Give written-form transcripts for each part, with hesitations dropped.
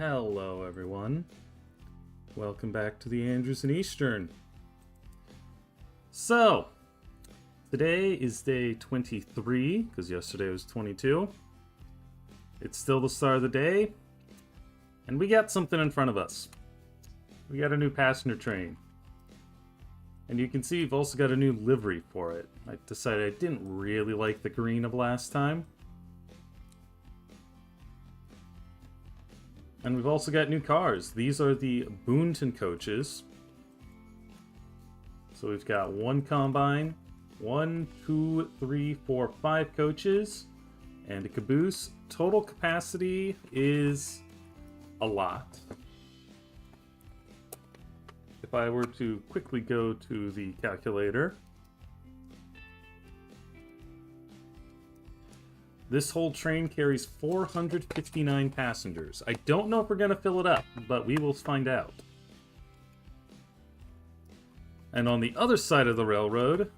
Hello everyone. Welcome back to the Andrews and Eastern. So, today is day 23, because yesterday was 22. It's still the start of the day, and we got something in front of us. We got a new passenger train. And you can see we've also got a new livery for it. I decided I didn't really like the green of last time. And we've also got new cars. These are the Boonton coaches. So we've got one combine, 1, 2, 3, 4, 5 coaches, and a caboose. Total capacity is a lot. If I were to quickly go to the calculator, this whole train carries 459 passengers. I don't know if we're going to fill it up, but we will find out. And on the other side of the railroad,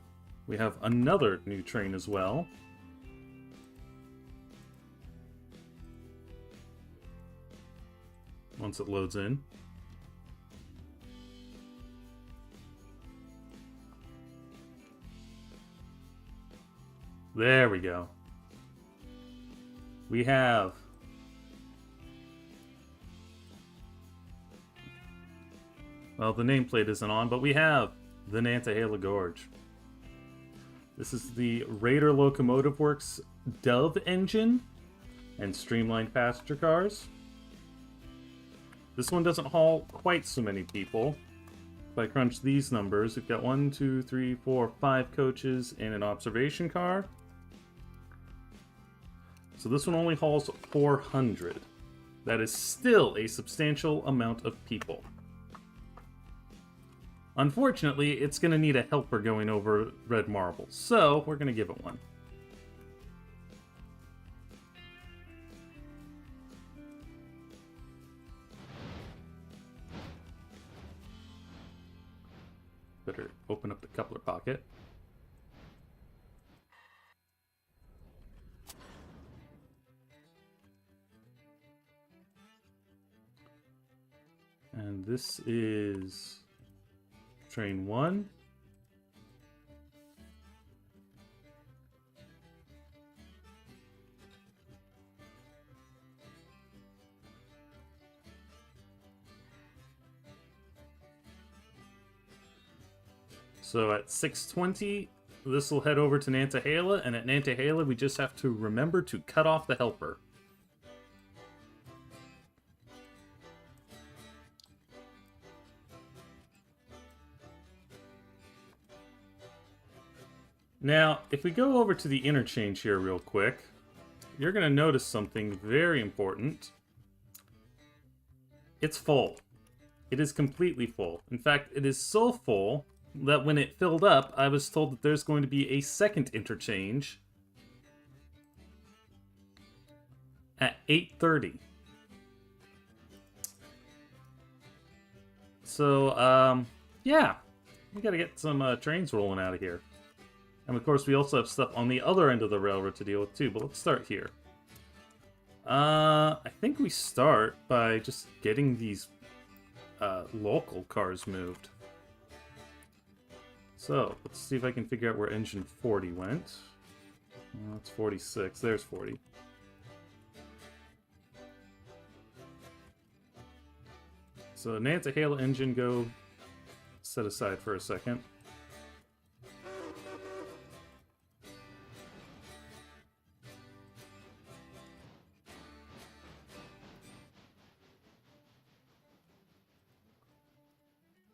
we have another new train as well. Once it loads in. There we go. We have well, the nameplate isn't on, but we have the Nantahala Gorge. This is the Raider Locomotive Works Dove engine and streamlined passenger cars. This one doesn't haul quite so many people. If I crunch these numbers, we've got 1, 2, 3, 4, 5 coaches and an observation car. So this one only hauls 400. That is still a substantial amount of people. Unfortunately, it's going to need a helper going over red marble, so we're going to give it one. Better open up the coupler pocket. And this is train 1. So at 6:20, this will head over to Nantahala, and at Nantahala we just have to remember to cut off the helper. Now, if we go over to the interchange here real quick, you're going to notice something very important. It's full. It is completely full. In fact, it is so full that when it filled up, I was told that there's going to be a second interchange at 8:30. So, yeah, we got to get some trains rolling out of here. And of course, we also have stuff on the other end of the railroad to deal with too, but let's start here. I think we start by just getting these local cars moved. So, let's see if I can figure out where engine 40 went. That's 46. There's 40. So, Nantahala engine go set aside for a second.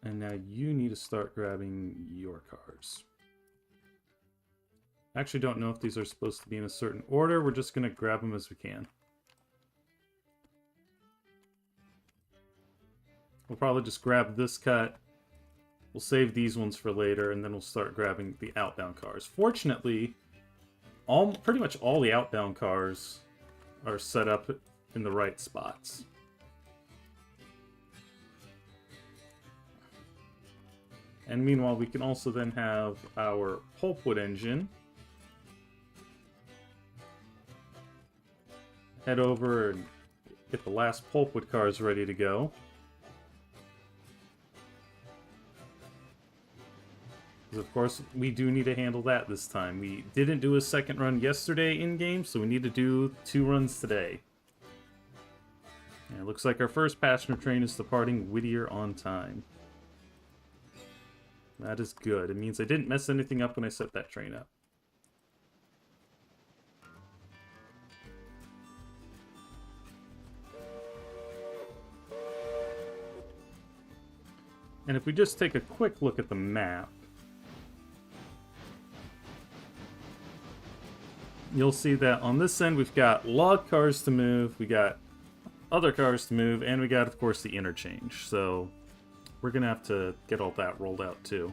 And now you need to start grabbing your cars. I actually don't know if these are supposed to be in a certain order. We're just going to grab them as we can. We'll probably just grab this cut. We'll save these ones for later, and then we'll start grabbing the outbound cars. Fortunately, pretty much all the outbound cars are set up in the right spots. And meanwhile, we can also then have our pulpwood engine head over and Get the last pulpwood cars ready to go. Because of course, we do need to handle that this time. We didn't do a second run yesterday in-game, so we need to do 2 runs today. And it looks like our first passenger train is departing Whittier on time. That is good. It means I didn't mess anything up when I set that train up. And if we just take a quick look at the map, you'll see that on this end we've got log cars to move, we got other cars to move, and we got, of course, the interchange. So we're going to have to get all that rolled out, too.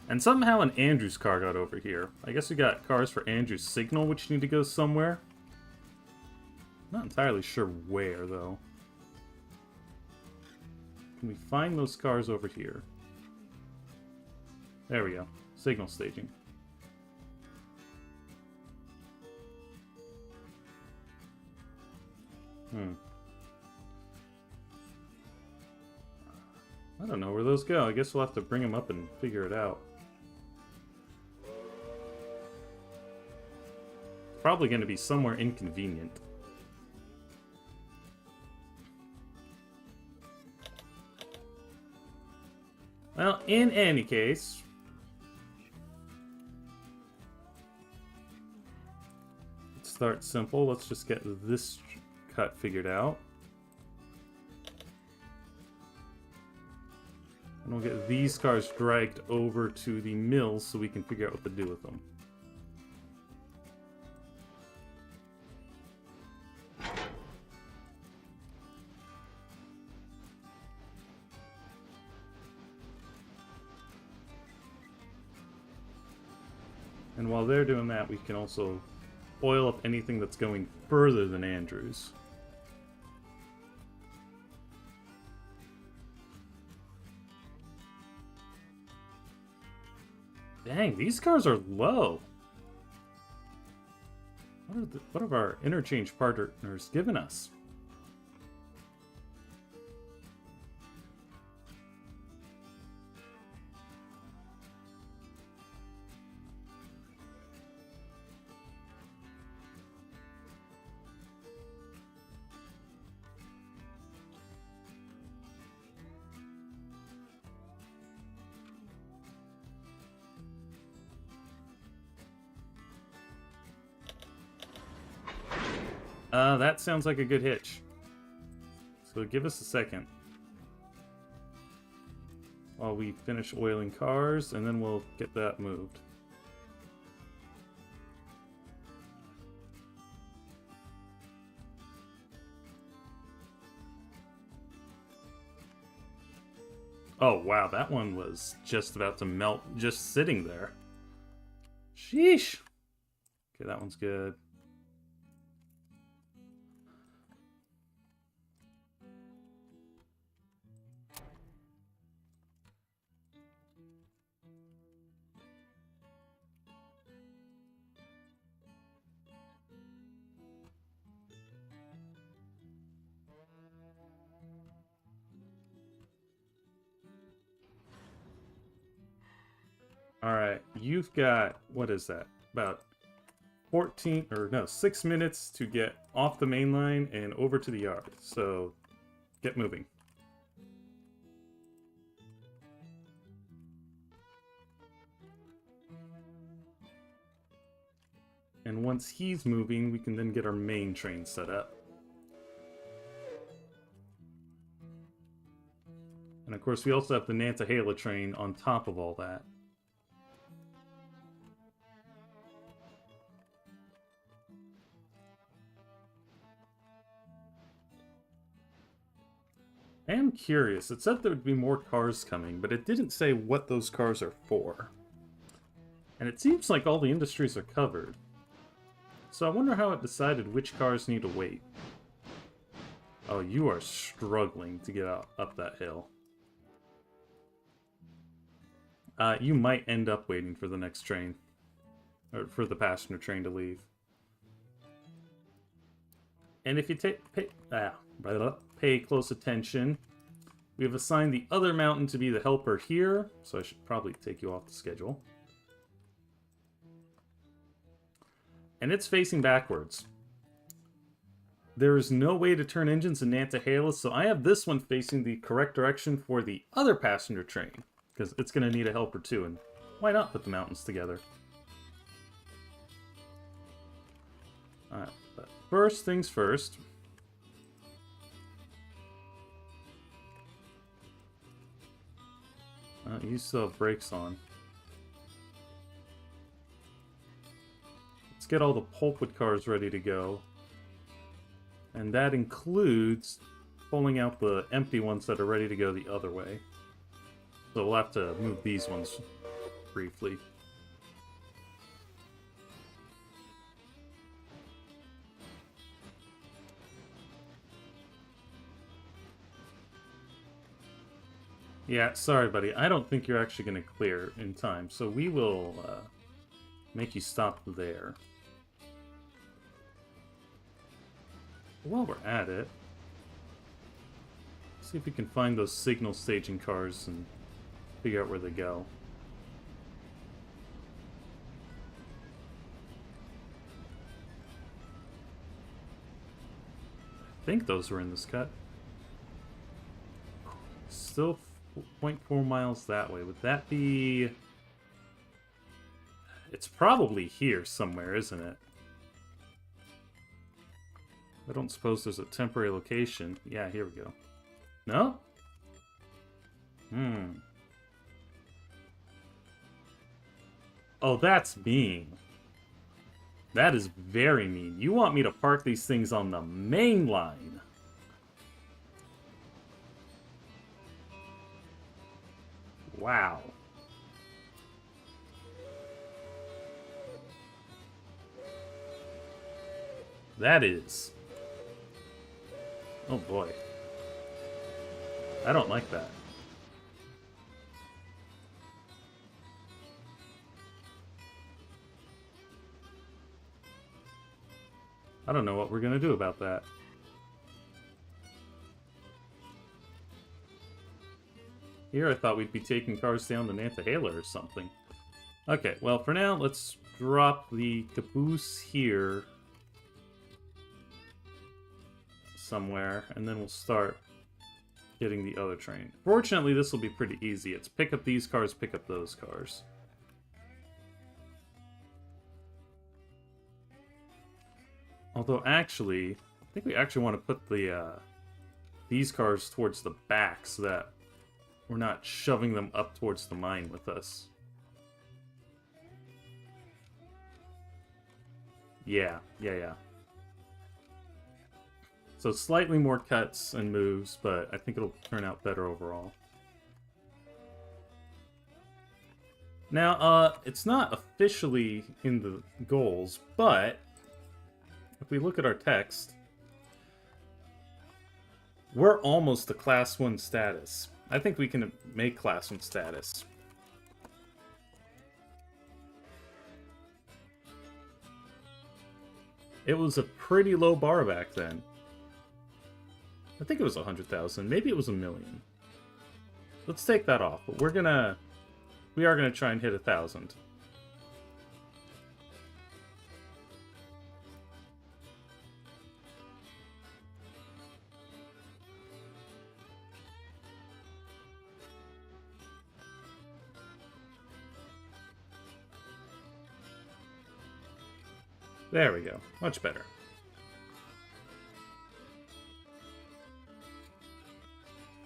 And somehow an Andrews car got over here. I guess we got cars for Andrews Signal, which need to go somewhere. Not entirely sure where, though. Can we find those cars over here? There we go. Signal staging. I don't know where those go. I guess we'll have to bring them up and figure it out. It's probably going to be somewhere inconvenient. Well, in any case, let's start simple. Let's just get this cut figured out. And we'll get these cars dragged over to the mills so we can figure out what to do with them. And while they're doing that, we can also oil up anything that's going further than Andrews. Dang, these cars are low. What have our interchange partners given us? That sounds like a good hitch. So give us a second while we finish oiling cars, and then we'll get that moved. Oh wow, that one was just about to melt just sitting there. Sheesh. Okay, that one's good. Alright, you've got, what is that? About 6 minutes to get off the main line and over to the yard. So, get moving. And once he's moving, we can then get our main train set up. And of course, we also have the Nantahala train on top of all that. I am curious. It said there would be more cars coming, but it didn't say what those cars are for. And it seems like all the industries are covered. So I wonder how it decided which cars need to wait. Oh, you are struggling to get up that hill. You might end up waiting for the next train. Or for the passenger train to leave. And if you pay close attention, we have assigned the other mountain to be the helper here, so I should probably take you off the schedule. And it's facing backwards. There is no way to turn engines in Nantahala, so I have this one facing the correct direction for the other passenger train, because it's going to need a helper too, and why not put the mountains together? Alright, but first things first. You still have brakes on. Let's get all the pulpwood cars ready to go. And that includes pulling out the empty ones that are ready to go the other way. So we'll have to move these ones briefly. Yeah, sorry, buddy. I don't think you're actually going to clear in time, so we will make you stop there. While we're at it, see if we can find those signal staging cars and figure out where they go. I think those were in this cut. Still 0.4 miles that way. Would that be... It's probably here somewhere, isn't it? I don't suppose there's a temporary location. Yeah, here we go. No? Oh, that's mean. That is very mean. You want me to park these things on the main line? Wow. That is... Oh boy. I don't like that. I don't know what we're gonna do about that. Here I thought we'd be taking cars down to Nantahala or something. Okay, well for now, let's drop the caboose here somewhere, and then we'll start getting the other train. Fortunately, this will be pretty easy. It's pick up these cars, pick up those cars. Although, actually, I think we actually want to put the these cars towards the back so that we're not shoving them up towards the mine with us. Yeah. So slightly more cuts and moves, but I think it'll turn out better overall. Now, it's not officially in the goals, but if we look at our text, we're almost to Class 1 status. I think we can make Class 1 status. It was a pretty low bar back then. I think it was 100,000. Maybe it was 1 million. Let's take that off. But we are gonna try and hit 1,000. There we go. Much better.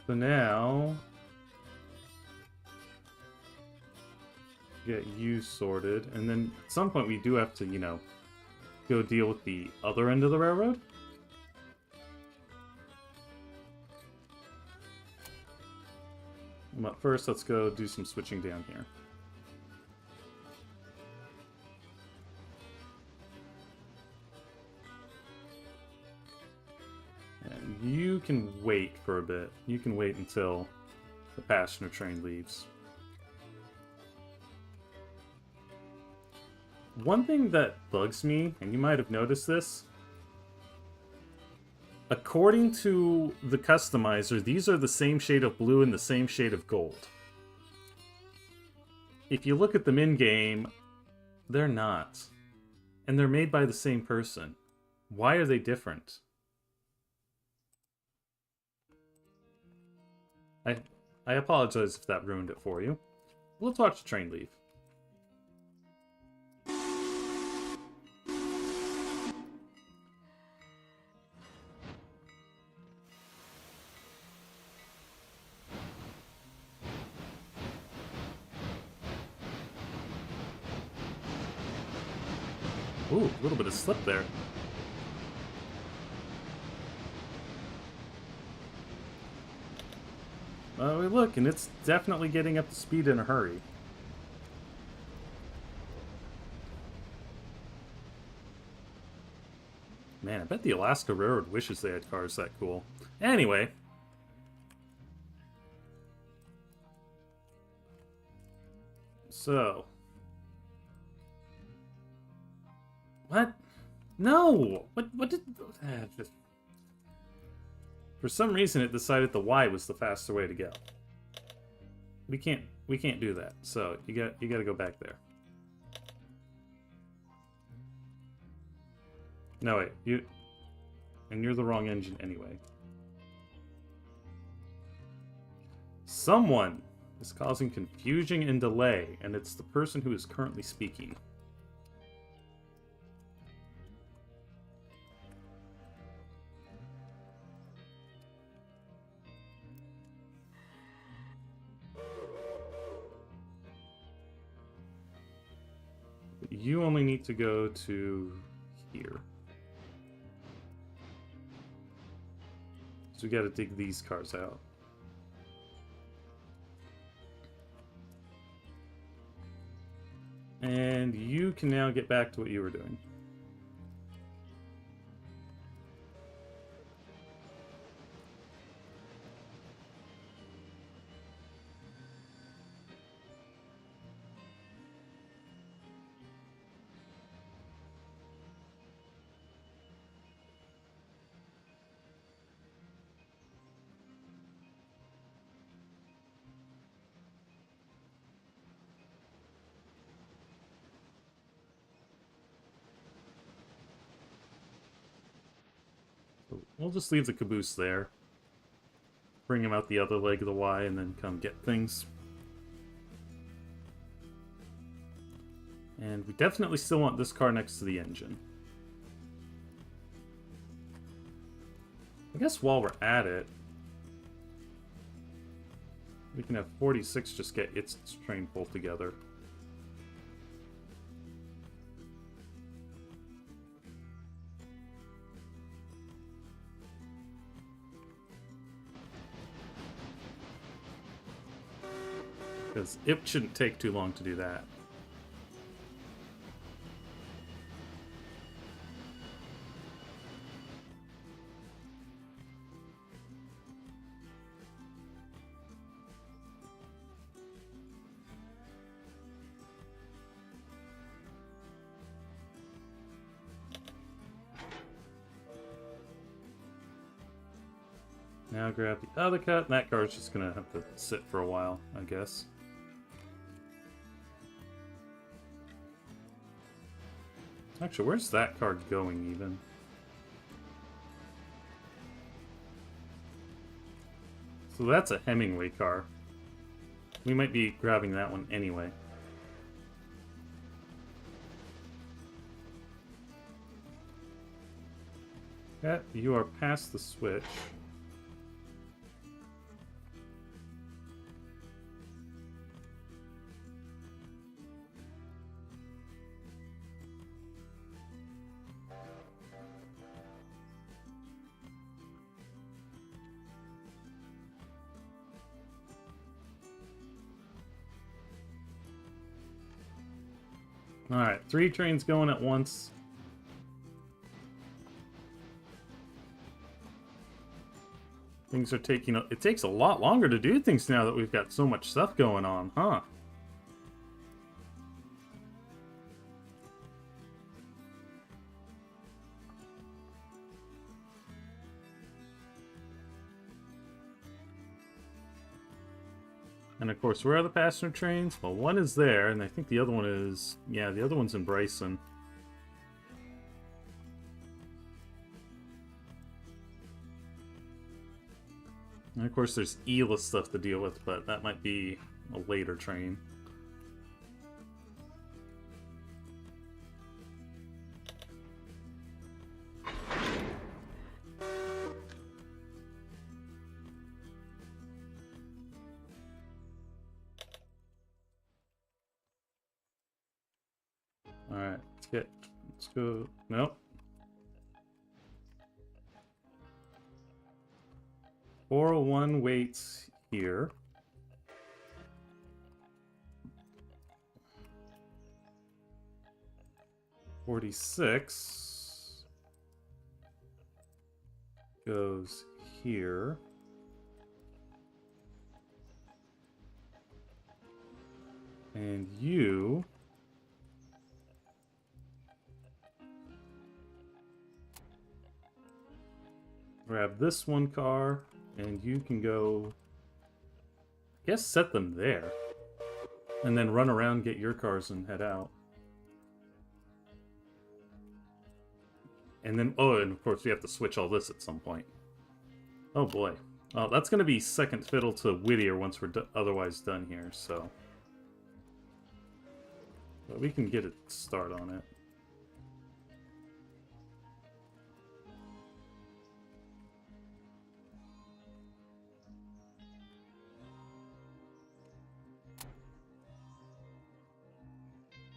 So now, get you sorted, and then at some point we do have to, you know, go deal with the other end of the railroad. But first, let's go do some switching down here. You can wait for a bit. You can wait until the passenger train leaves. One thing that bugs me, and you might have noticed this, According to the customizer, these are the same shade of blue and the same shade of gold. If you look at them in-game, they're not. And they're made by the same person. Why are they different? I apologize if that ruined it for you. Let's watch the train leave. Ooh, a little bit of slip there. Look, and it's definitely getting up to speed in a hurry. Man, I bet the Alaska Railroad wishes they had cars that cool. Anyway. So. What? No! What did... For some reason, it decided the Y was the faster way to go. We can't do that. So you gotta go back there. No wait, you're the wrong engine anyway. Someone is causing confusion and delay, and it's the person who is currently speaking. You only need to go to here. So we gotta dig these cars out. And you can now get back to what you were doing. We'll just leave the caboose there. Bring him out the other leg of the Y and then come get things. And we definitely still want this car next to the engine. I guess while we're at it, we can have 46 just get its train pulled together. Because it shouldn't take too long to do that. Now grab the other cut, and that car's just gonna have to sit for a while, I guess. Actually, where's that car going, even? So that's a Hemingway car. We might be grabbing that one anyway. Yeah, you are past the switch. Alright, 3 trains going at once. Things are taking... It takes a lot longer to do things now that we've got so much stuff going on, huh? And of course, where are the passenger trains? Well, one is there, and I think the other one is... Yeah, the other one's in Bryson. And of course, there's E-list stuff to deal with, but that might be a later train. Alright, let's go, nope. 401 waits here. $46 goes here. And you grab this one car, and you can go, I guess, set them there. And then run around, get your cars, and head out. And then, oh, and of course we have to switch all this at some point. Oh boy. Oh, that's going to be second fiddle to Whittier once we're otherwise done here, so. But we can get a start on it.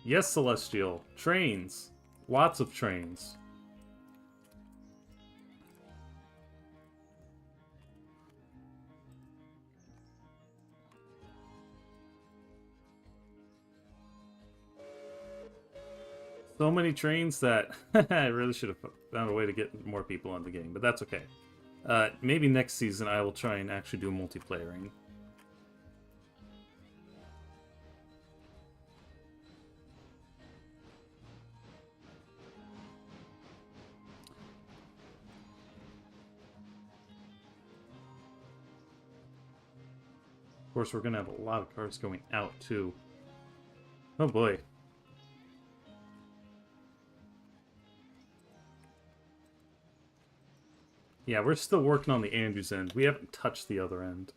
Yes, Celestial. Trains. Lots of trains. So many trains that I really should have found a way to get more people on the game, but that's okay. Maybe next season I will try and actually do multiplayering. Of course, we're going to have a lot of cars going out, too. Oh, boy. Yeah, we're still working on the Andrews end. We haven't touched the other end.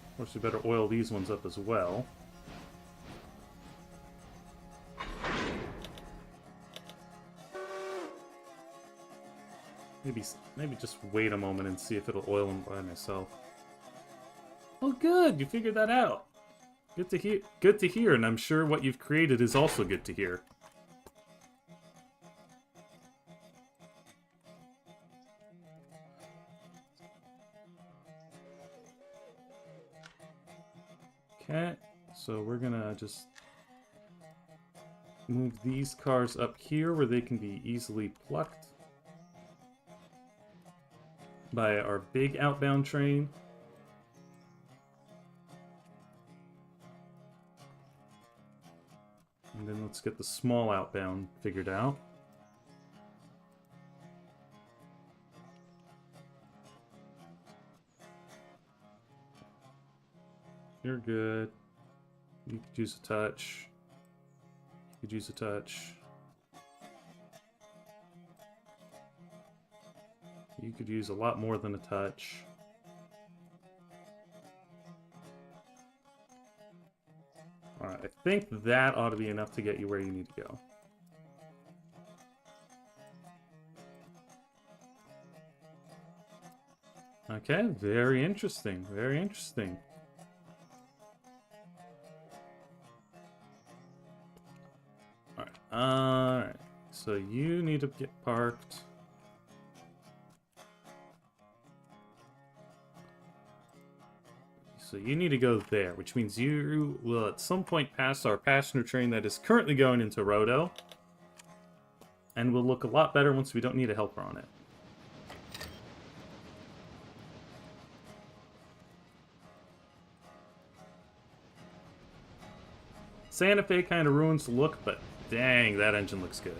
Of course, we better oil these ones up as well. Maybe just wait a moment and see if it'll oil them by myself. Oh, good! You figured that out. Good to hear. Good to hear, and I'm sure what you've created is also good to hear. Okay, so we're gonna just move these cars up here where they can be easily plucked by our big outbound train. And then let's get the small outbound figured out. You're good. You could use a touch. You could use a touch. You could use a lot more than a touch. Alright, I think that ought to be enough to get you where you need to go. Okay, very interesting, very interesting. Alright, so you need to get parked. So you need to go there, which means you will at some point pass our passenger train that is currently going into Roto. And will look a lot better once we don't need a helper on it. Santa Fe kind of ruins the look, but dang, that engine looks good.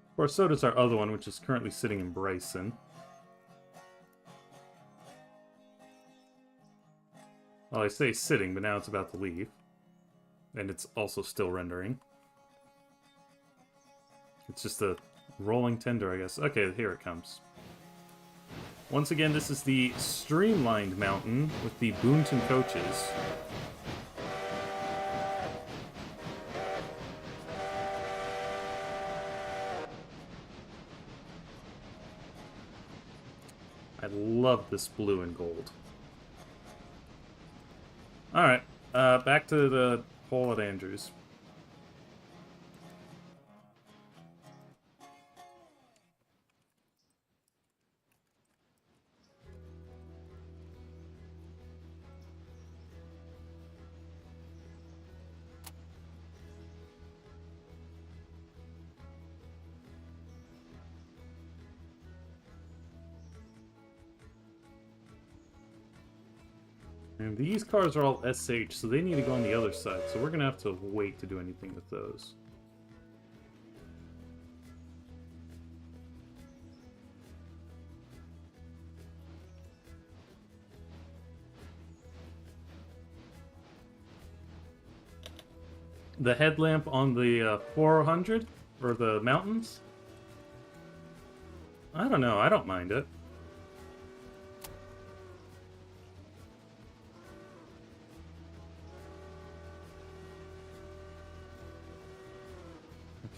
Of course, so does our other one, which is currently sitting in Bryson. Well, I say sitting, but now it's about to leave. And it's also still rendering. It's just a rolling tender, I guess. Okay, here it comes. Once again, this is the streamlined mountain with the Boonton coaches. I love this blue and gold. Alright, back to the hole at Andrews. And these cars are all SH, so they need to go on the other side, so we're going to have to wait to do anything with those. The headlamp on the 400, or the mountains? I don't know, I don't mind it.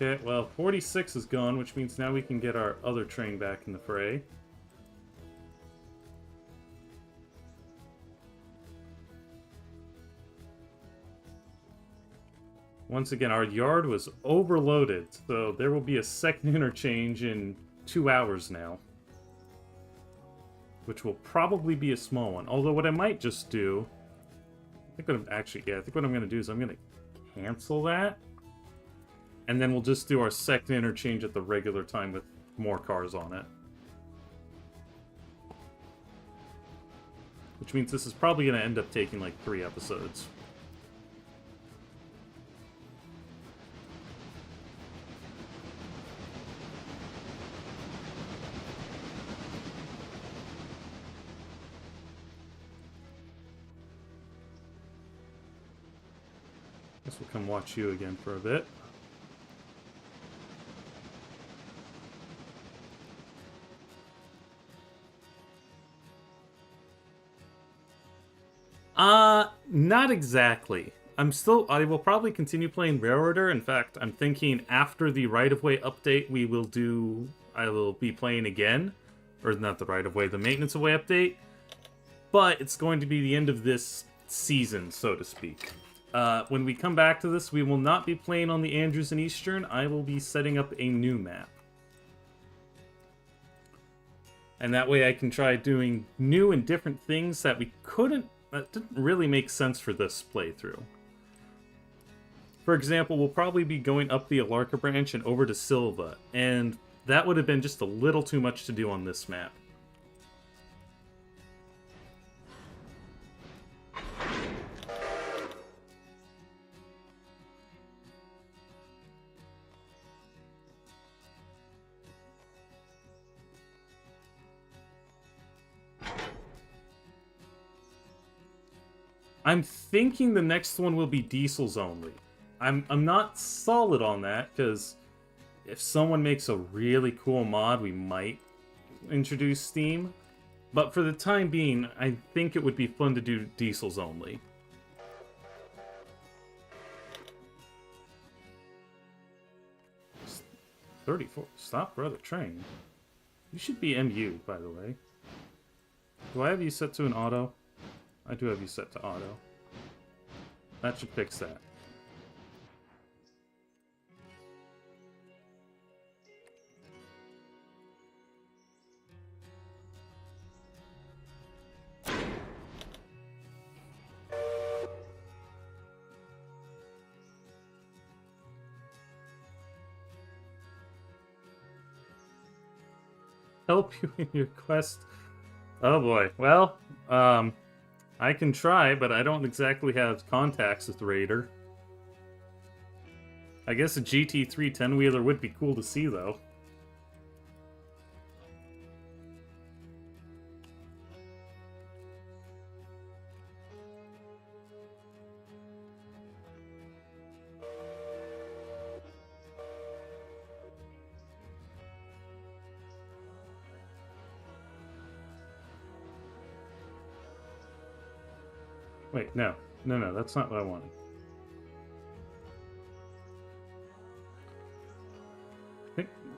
Okay, well, 46 is gone, which means now we can get our other train back in the fray. Once again, our yard was overloaded, so there will be a second interchange in 2 hours now. Which will probably be a small one. Although what I might just do... I think what I'm going to do is I'm going to cancel that. And then we'll just do our second interchange at the regular time with more cars on it. Which means this is probably going to end up taking like 3 episodes. Guess we'll come watch you again for a bit. Not exactly. I will probably continue playing Railroader. In fact, I'm thinking after the right-of-way update, I will be playing again. Or not the right-of-way, the maintenance-of-way update. But it's going to be the end of this season, so to speak. When we come back to this, we will not be playing on the Andrews and Eastern. I will be setting up a new map. And that way I can try doing new and different things that didn't really make sense for this playthrough. For example, we'll probably be going up the Alarca branch and over to Silva, and that would have been just a little too much to do on this map. I'm thinking the next one will be diesels only. I'm not solid on that, because if someone makes a really cool mod, we might introduce Steam. But for the time being, I think it would be fun to do diesels only. $34. Stop, brother, train. You should be MU, by the way. Do I have you set to an auto? I do have you set to auto. That should fix that. help you in your quest? Oh boy. Well, I can try, but I don't exactly have contacts with Raider. I guess a GT3 10-wheeler would be cool to see, though. Wait, no. No, that's not what I wanted.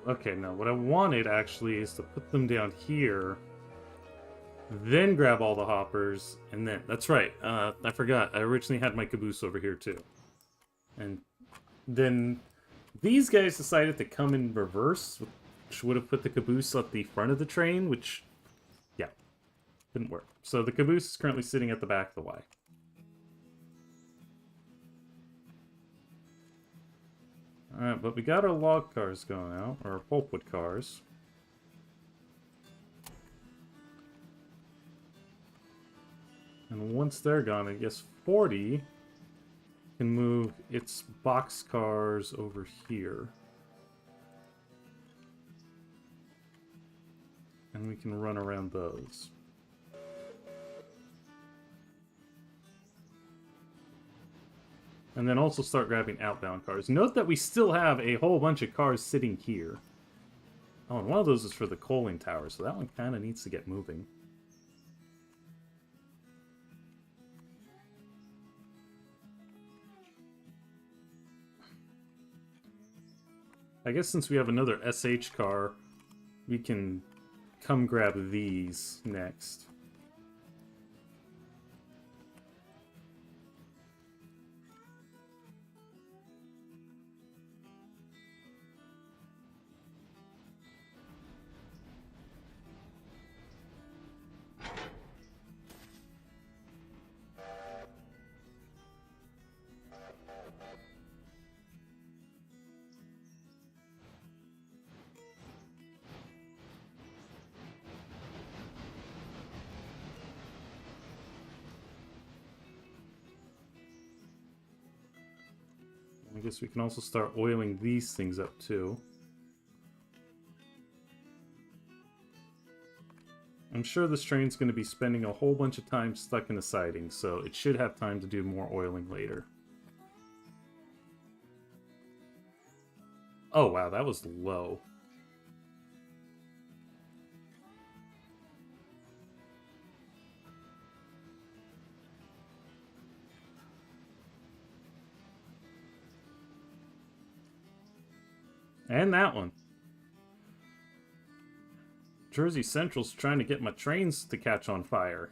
Okay, no, what I wanted actually is to put them down here, then grab all the hoppers, and then... That's right, I forgot. I originally had my caboose over here, too. And then these guys decided to come in reverse, which would have put the caboose at the front of the train, which, yeah, didn't work. So the caboose is currently sitting at the back of the Y. Alright, but we got our log cars going out, or our pulpwood cars. And once they're gone, I guess 40 can move its box cars over here. And we can run around those. And then also start grabbing outbound cars. Note that we still have a whole bunch of cars sitting here. Oh, and one of those is for the coaling tower, so that one kind of needs to get moving. I guess since we have another SH car, we can come grab these next. I guess we can also start oiling these things up too. I'm sure this train's going to be spending a whole bunch of time stuck in a siding, so it should have time to do more oiling later. Oh wow, that was low. And that one. Jersey Central's trying to get my trains to catch on fire.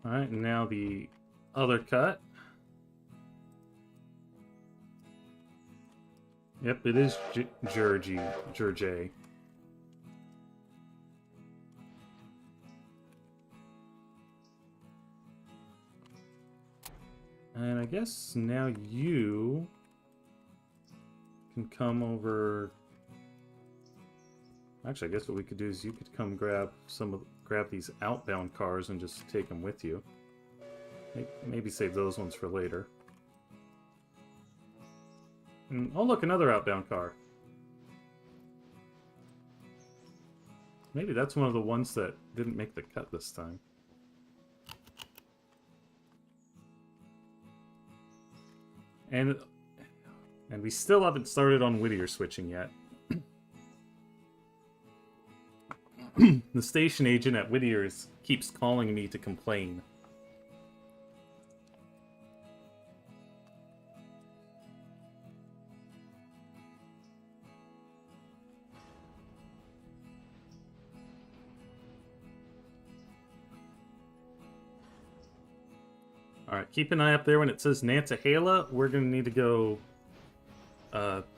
Alright, now the other cut. Yep, it is Jergy. And I guess now you can come over. Actually, I guess what we could do is you could come grab grab these outbound cars and just take them with you. Maybe save those ones for later. And, oh look, another outbound car. Maybe that's one of the ones that didn't make the cut this time. And we still haven't started on Whittier switching yet. The station agent at Whittier keeps calling me to complain. Alright, keep an eye up there when it says Nantahala. We're going to need to go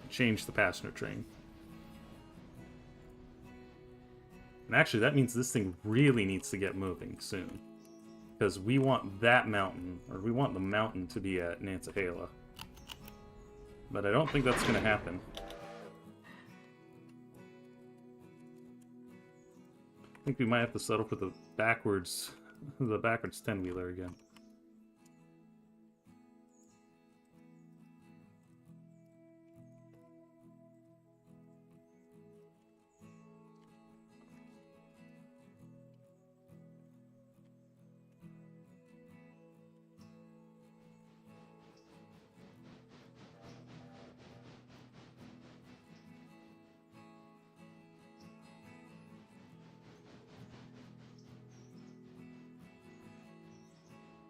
change the passenger train. And actually, that means this thing really needs to get moving soon. Because we want that mountain, or we want the mountain to be at Nantahala. But I don't think that's going to happen. I think we might have to settle for the backwards 10-wheeler again.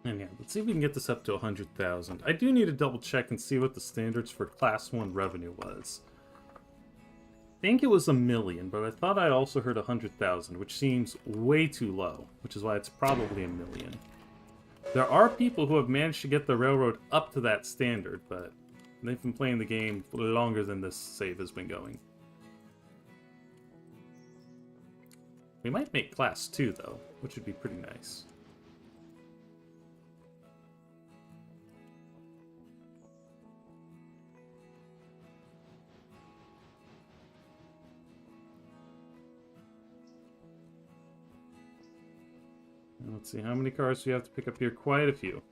And yeah, let's see if we can get this up to 100,000. I do need to double check and see what the standards for Class 1 revenue was. I think it was 1 million, but I thought I also heard 100,000, which seems way too low, which is why it's probably 1 million. There are people who have managed to get the railroad up to that standard, but they've been playing the game longer than this save has been going. We might make Class 2, though, which would be pretty nice. Let's see, how many cars do we have to pick up here? Quite a few.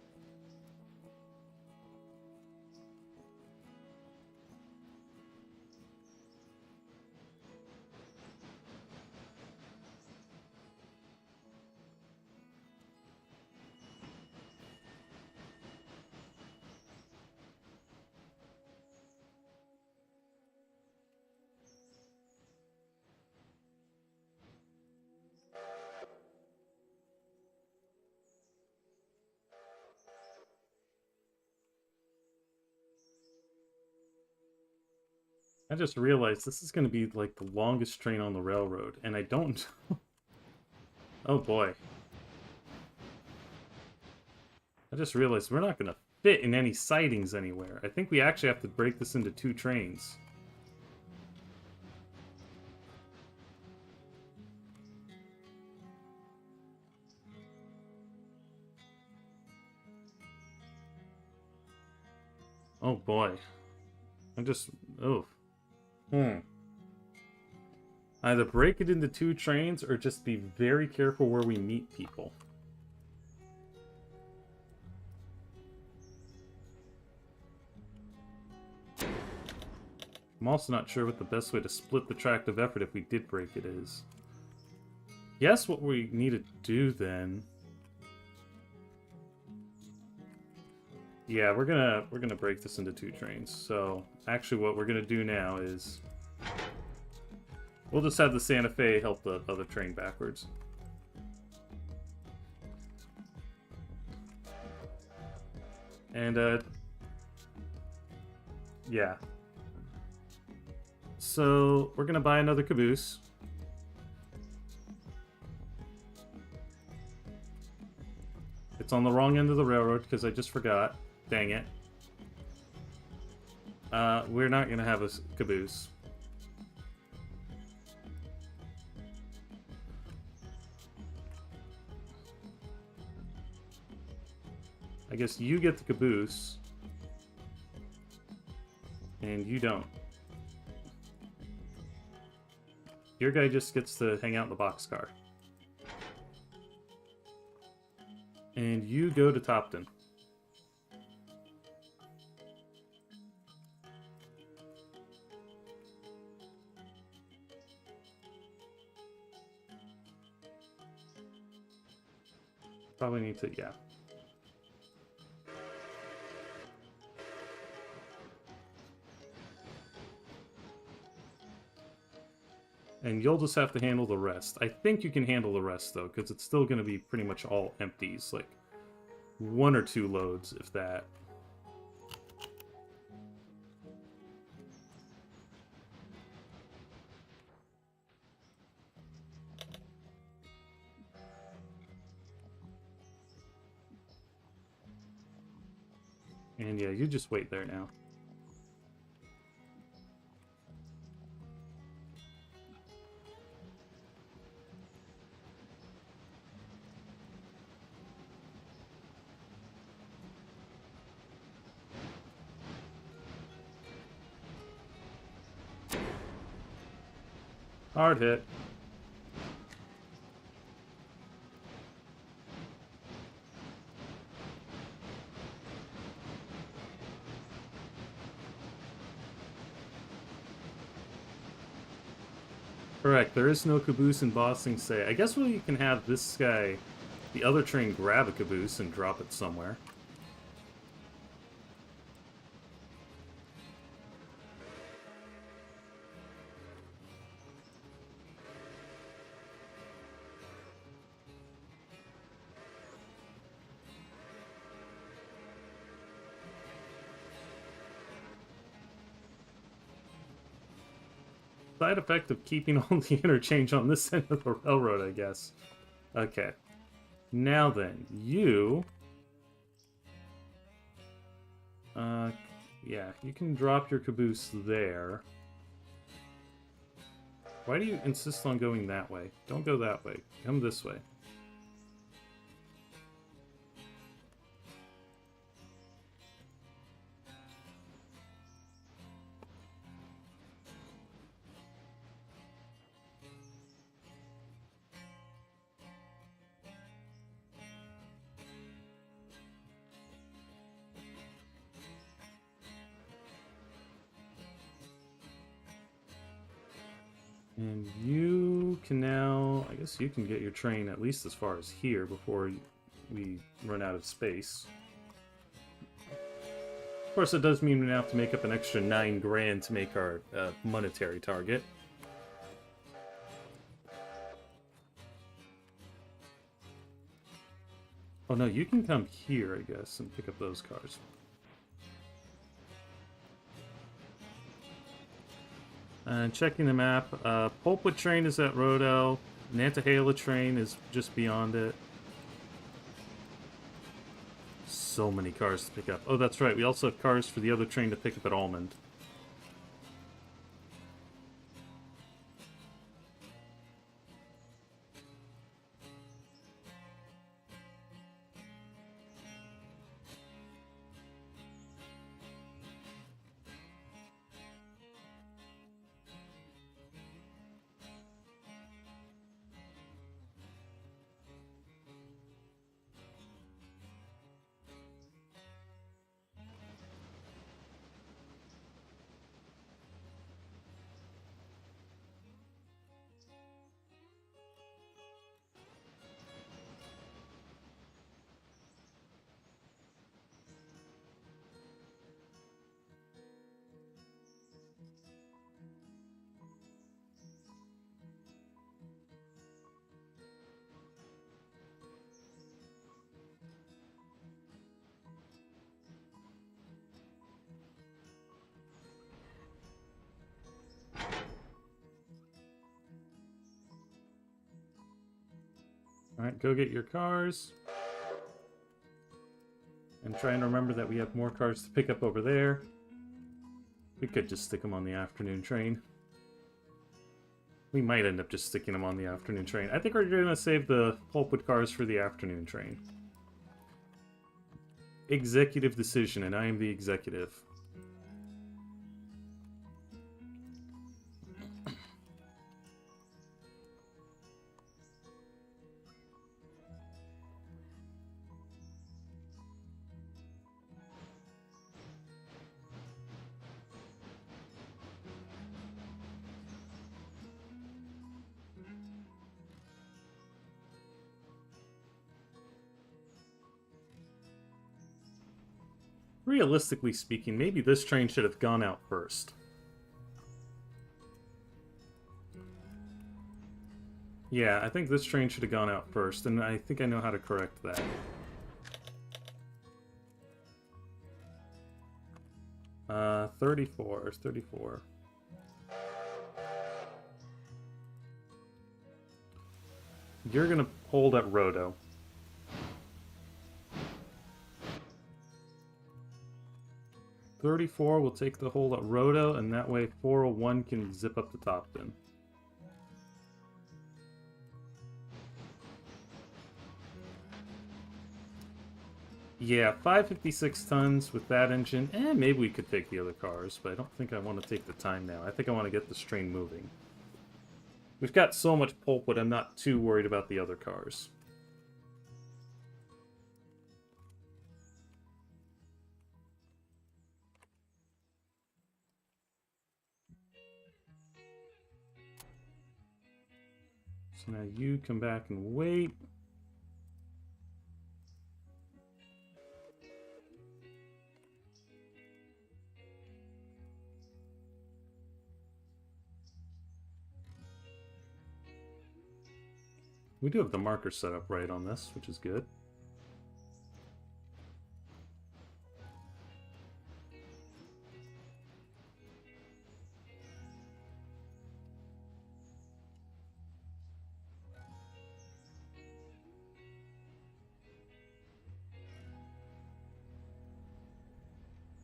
I just realized this is going to be like the longest train on the railroad, and I don't... Oh boy. I just realized we're not going to fit in any sidings anywhere. I think we actually have to break this into 2 trains. Oh boy. I'm just... Oh. Either break it into 2 trains or just be very careful where we meet people. I'm also not sure what the best way to split the tract of effort if we did break it is. Yes, what we need to do then... Yeah, we're gonna break this into 2 trains. So actually, what we're gonna do now is we'll just have the Santa Fe help the other train backwards. And yeah. So we're gonna buy another caboose. It's on the wrong end of the railroad because I just forgot. Dang it. We're not gonna have a caboose. I guess you get the caboose. And you don't. Your guy just gets to hang out in the boxcar. And you go to Topton. Probably need to, yeah. And you'll just have to handle the rest. I think you can handle the rest, though, because it's still going to be pretty much all empties. Like, 1 or 2 loads, if that. And yeah, you just wait there now. Hard hit. Correct, there is no caboose in Bossing Say. I guess we can have this guy, the other train, grab a caboose and drop it somewhere. Side effect of keeping all the interchange on this end of the railroad, I guess. Okay. Now then, you... yeah, you can drop your caboose there. Why do you insist on going that way? Don't go that way. Come this way. And you can now, I guess you can get your train at least as far as here before we run out of space. Of course, it does mean we have to make up an extra 9 grand to make our monetary target. Oh no, you can come here, I guess, and pick up those cars. Checking the map, Pulpwood train is at Rodell. Nantahala train is just beyond it. So many cars to pick up. Oh, that's right, we also have cars for the other train to pick up at Almond. Alright, go get your cars. And try and remember that we have more cars to pick up over there. We could just stick them on the afternoon train. We might end up just sticking them on the afternoon train. I think we're going to save the Pulpwood cars for the afternoon train. Executive decision, and I am the executive. Realistically speaking, maybe this train should have gone out first. Yeah, I think this train should have gone out first, and I think I know how to correct that. Uh, 34. You're gonna hold at Rodo. 34 will take the hole at Roto, and that way 401 can zip up the top then. Yeah, 556 tons with that engine. Maybe we could take the other cars, but I don't think I want to take the time now. I think I want to get this train moving. We've got so much pulpwood, I'm not too worried about the other cars. So now you come back and wait. We do have the marker set up right on this, which is good.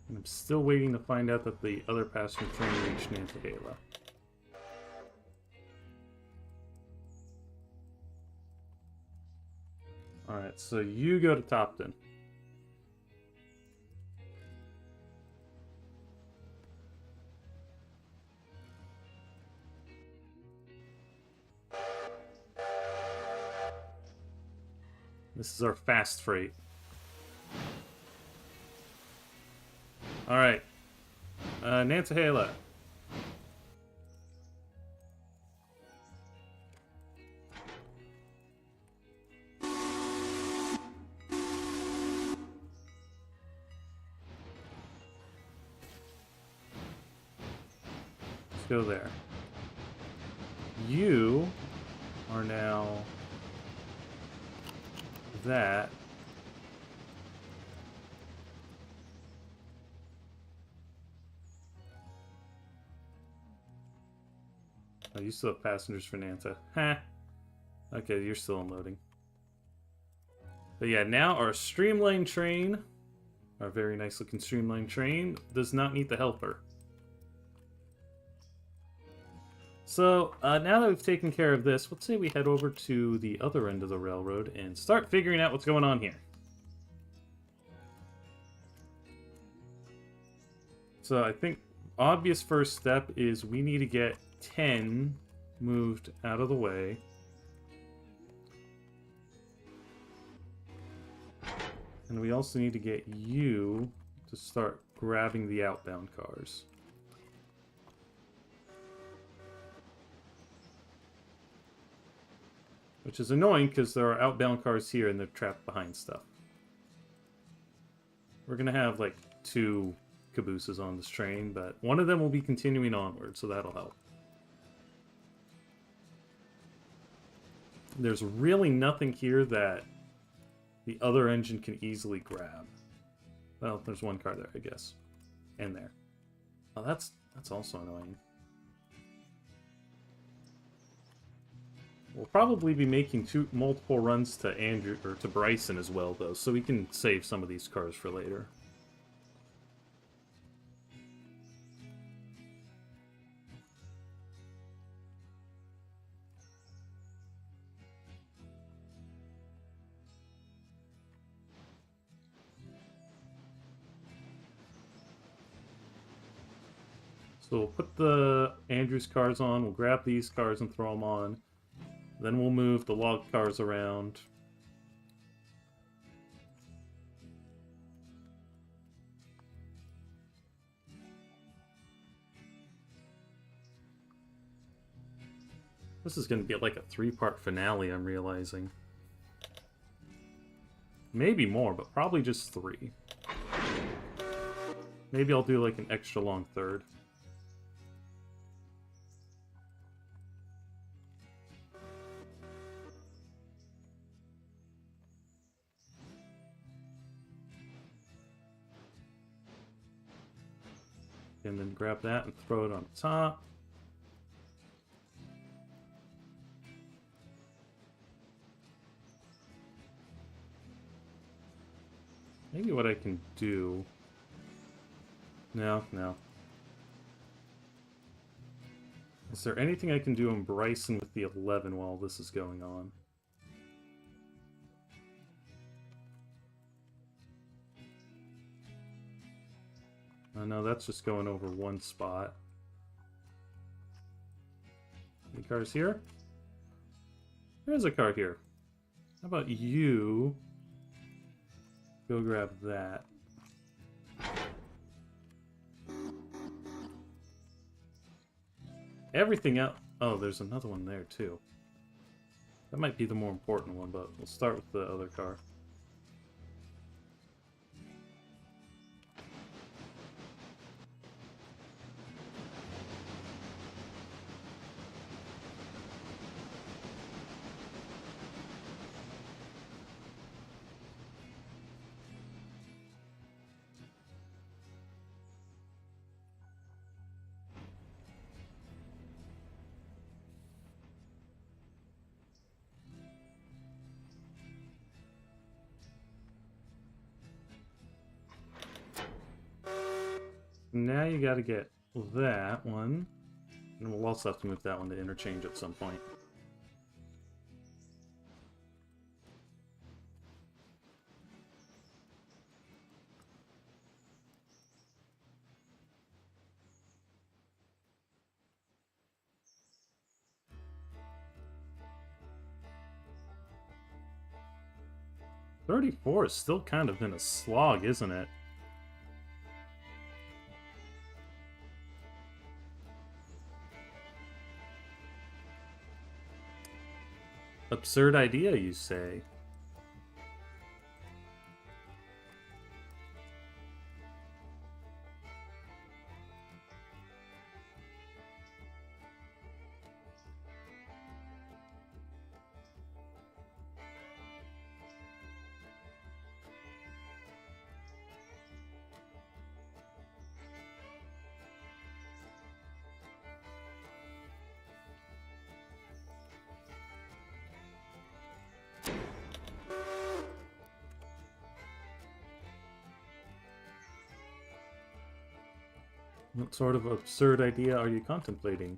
And I'm still waiting to find out that the other passenger train reached Nantahala. Alright, so you go to Topton. This is our fast freight. Alright. Nantahala. Let's go there. You are now that. Oh, you still have passengers for Nanta. Ha! Okay, you're still unloading. But yeah, now our streamlined train, our very nice looking streamlined train, does not need the helper. So, now that we've taken care of this, let's say we head over to the other end of the railroad and start figuring out what's going on here. So I think obvious first step is we need to get 10 moved out of the way. And we also need to get you to start grabbing the outbound cars. Which is annoying because there are outbound cars here and they're trapped behind stuff. We're going to have like 2 cabooses on this train, but one of them will be continuing onward, so that'll help. There's really nothing here that the other engine can easily grab. Well, there's one car there, I guess. And there. Oh, that's also annoying. We'll probably be making multiple runs to Andrew or to Bryson as well, though, so we can save some of these cars for later. So we'll put the Andrews cars on, we'll grab these cars and throw them on. Then we'll move the log cars around. This is going to be like a 3-part finale, I'm realizing. Maybe more, but probably just 3. Maybe I'll do like an extra long third. And then grab that and throw it on top. Maybe what I can do No, no. Is there anything I can do on Bryson with the 11 while this is going on? No, that's just going over one spot. Any cars here? There's a car here. How about you go grab that? Everything else... Oh, there's another one there, too. That might be the more important one, but we'll start with the other car. Now you gotta get that one. And we'll also have to move that one to interchange at some point. $34 is still kind of in a slog, isn't it? Absurd idea, you say? What sort of absurd idea are you contemplating?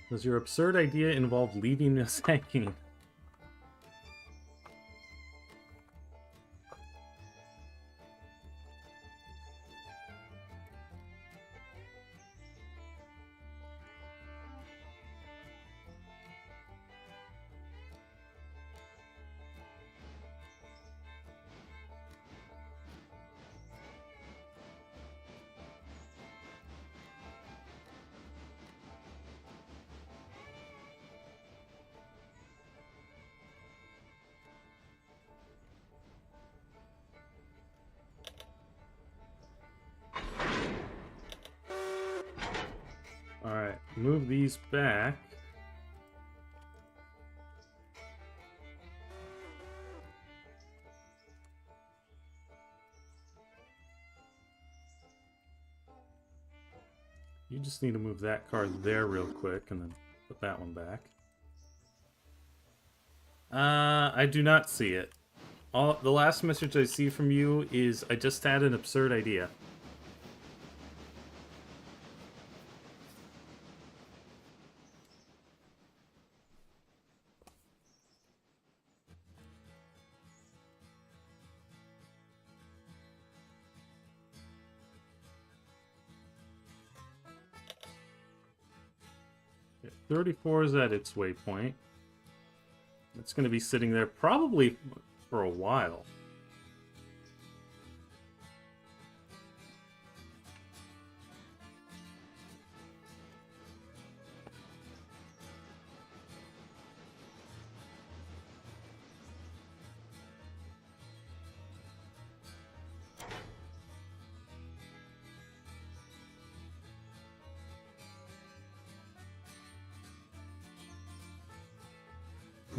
Does your absurd idea involve leaving us hanging? Alright, move these back. You just need to move that car there real quick and then put that one back. I do not see it. The last message I see from you is, I just had an absurd idea. Okay, 34 is at its waypoint. It's going to be sitting there probably for a while.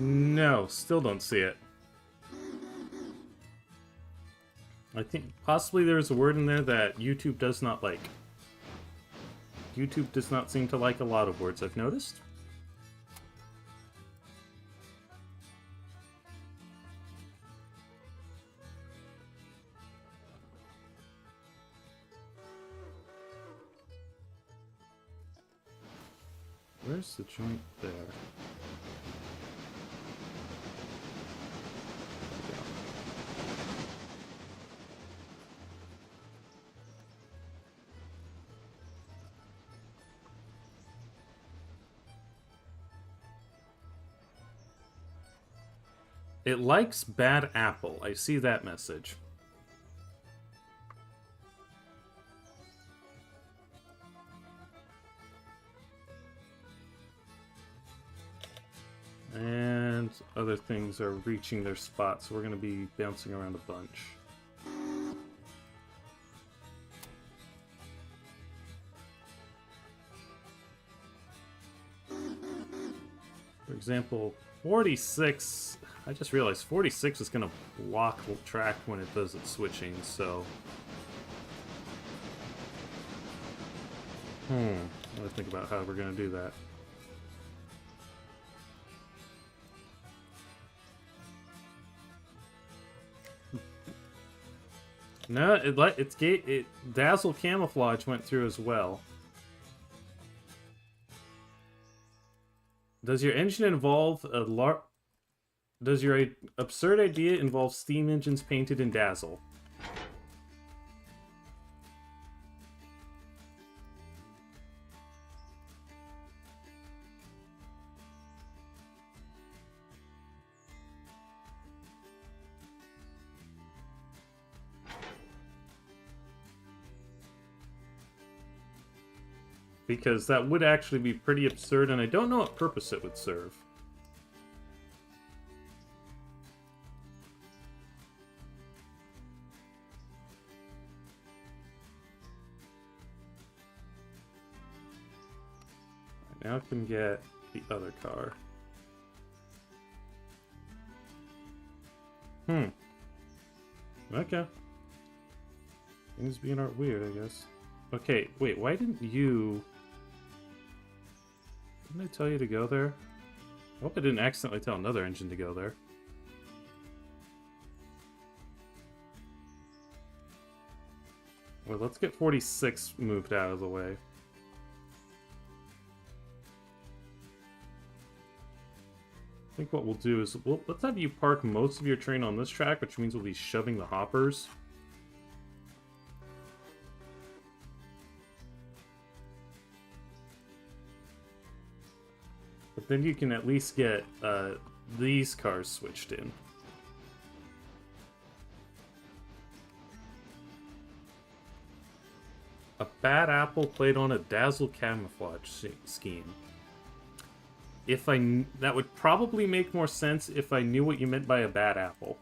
No, still don't see it. I think possibly there's a word in there that YouTube does not like. YouTube does not seem to like a lot of words, I've noticed. Where's the joint there? It likes bad apple. I see that message. And other things are reaching their spot, so we're going to be bouncing around a bunch. For example, 46... I just realized 46 is going to block the track when it does its switching, so... I'm going to think about how we're going to do that. No, it Dazzle Camouflage went through as well. Does your engine involve a Does your absurd idea involve steam engines painted in Dazzle? Because that would actually be pretty absurd, and I don't know what purpose it would serve. Now I can get the other car. Okay. Things being weird, I guess. Okay, wait, why didn't you... Didn't I tell you to go there? I hope I didn't accidentally tell another engine to go there. Well, let's get 46 moved out of the way. I think what we'll do is, let's have you park most of your train on this track, which means we'll be shoving the hoppers. But then you can at least get these cars switched in. A bad apple played on a Dazzle Camouflage scheme. That would probably make more sense if I knew what you meant by a bad apple.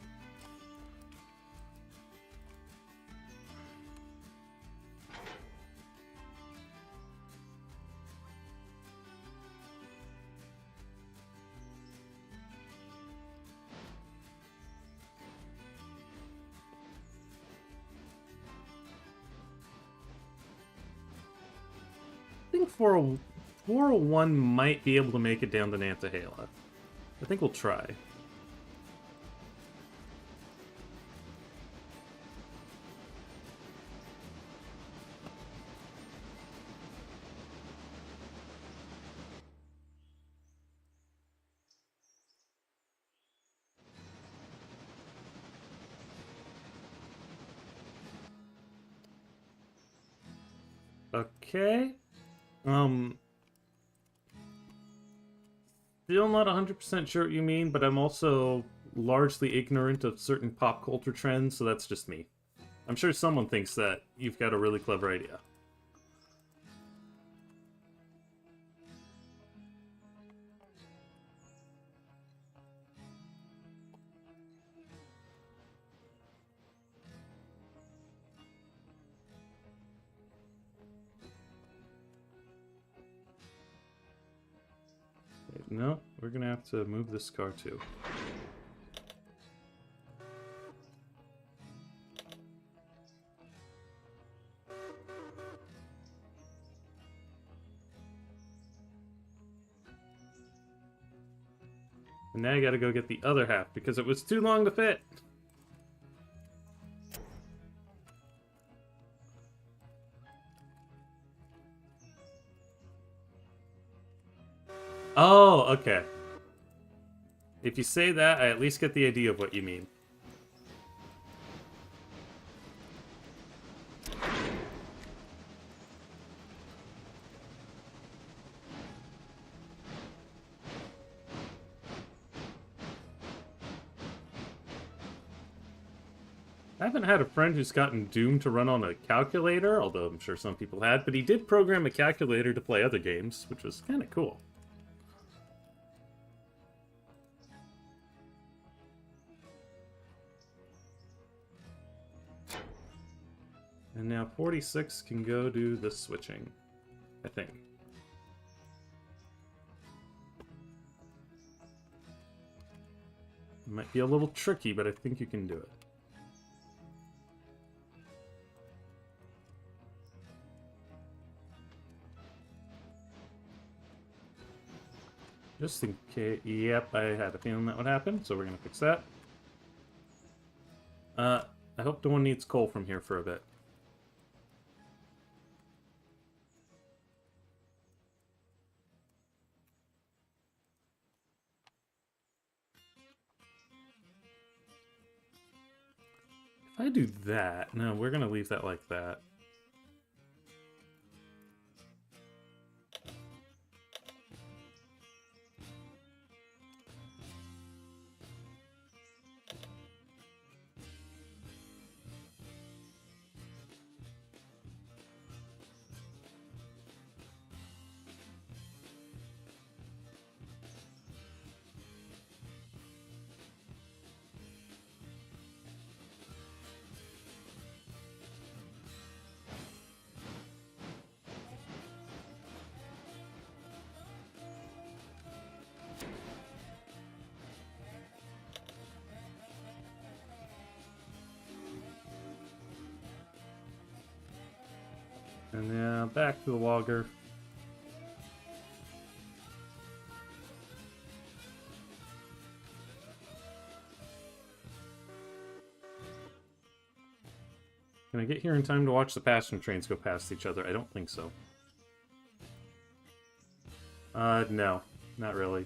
I think 401 might be able to make it down to Nantahala. I think we'll try. Okay. Still not 100% sure what you mean, but I'm also largely ignorant of certain pop culture trends, so that's just me. I'm sure someone thinks that you've got a really clever idea. No? we're gonna have to move this car too. And now I gotta go get the other half because it was too long to fit. Oh, okay. If you say that, I at least get the idea of what you mean. I haven't had a friend who's gotten Doom to run on a calculator, although I'm sure some people had, but he did program a calculator to play other games, which was kind of cool. And now 46 can go do the switching, I think. It might be a little tricky, but I think you can do it. Just in case... Yep, I had a feeling that would happen, so we're going to fix that. I hope no one needs coal from here for a bit. If I do that... No, we're going to leave that like that. And now back to the logger. Can I get here in time to watch the passenger trains go past each other? I don't think so. No, not really.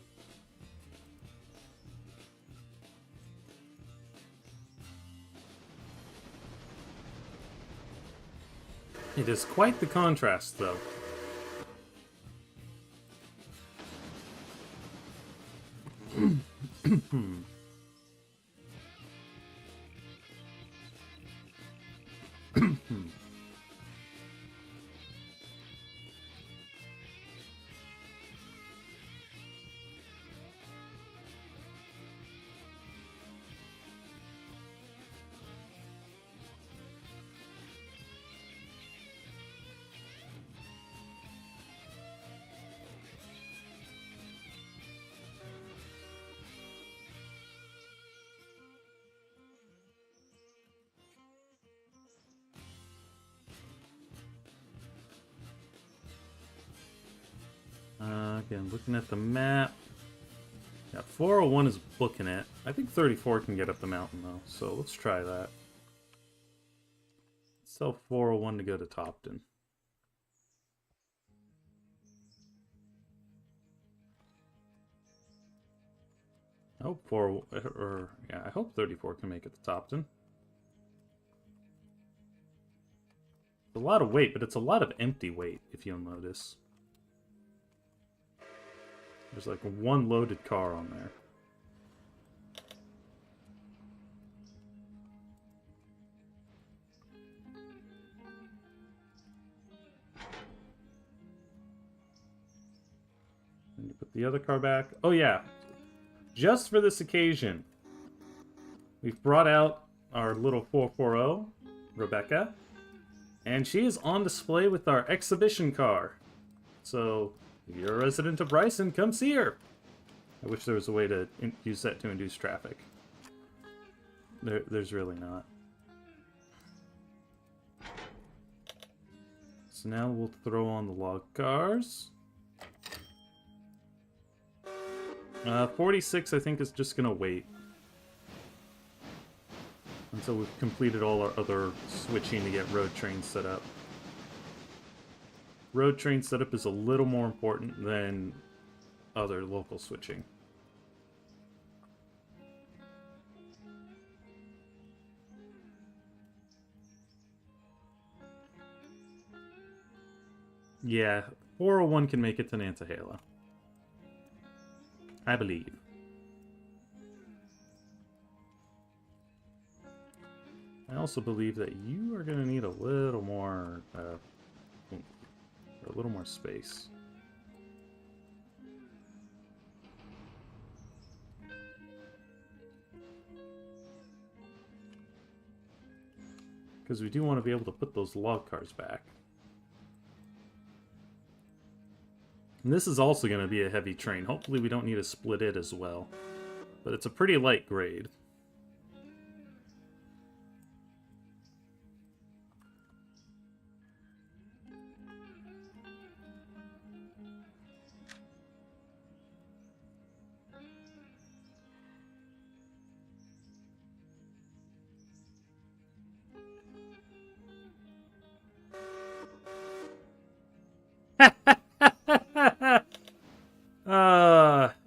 It is quite the contrast, though. Again, looking at the map. Yeah, 401 is booking it. I think 34 can get up the mountain, though, so let's try that. Let's tell 401 to go to Topton. I hope I hope 34 can make it to Topton. It's a lot of weight, but it's a lot of empty weight, if you'll notice. There's like one loaded car on there. And you put the other car back. Oh yeah, just for this occasion, we've brought out our little 440, Rebecca, and she is on display with our exhibition car. So, if you're a resident of Bryson, come see her. I wish there was a way to use that to induce traffic. There's really not. So now we'll throw on the log cars. 46, I think, is just gonna wait until we've completed all our other switching to get road trains set up. Road train setup is a little more important than other local switching. Yeah, 401 can make it to Nantahala. I believe. I also believe that you are going to need a little more space. Because we do want to be able to put those log cars back. And this is also going to be a heavy train. Hopefully we don't need to split it as well. But it's a pretty light grade.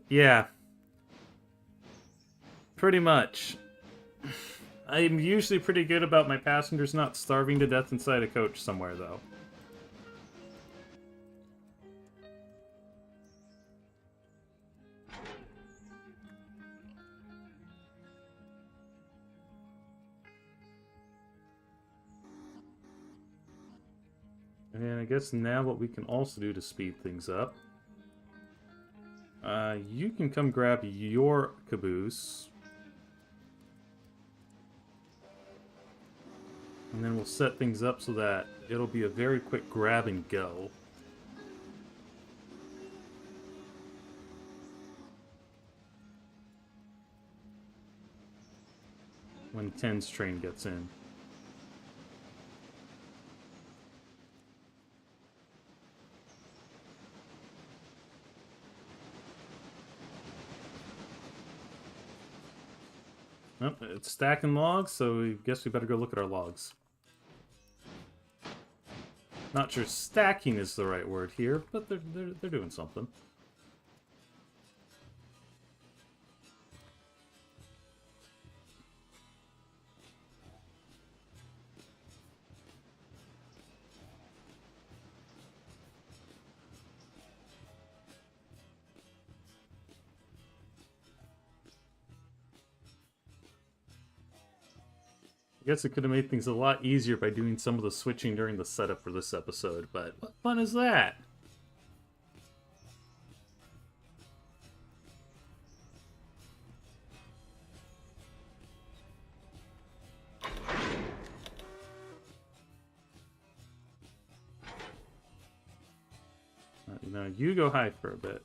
Yeah. Pretty much. I'm usually pretty good about my passengers not starving to death inside a coach somewhere, though. And I guess now what we can also do to speed things up. You can come grab your caboose. And then we'll set things up so that it'll be a very quick grab and go. When 10's train gets in. Oh, it's stacking logs, so I guess we better go look at our logs. Not sure stacking is the right word here, but they're doing something. I guess it could have made things a lot easier by doing some of the switching during the setup for this episode, but what fun is that? Now you go high for a bit.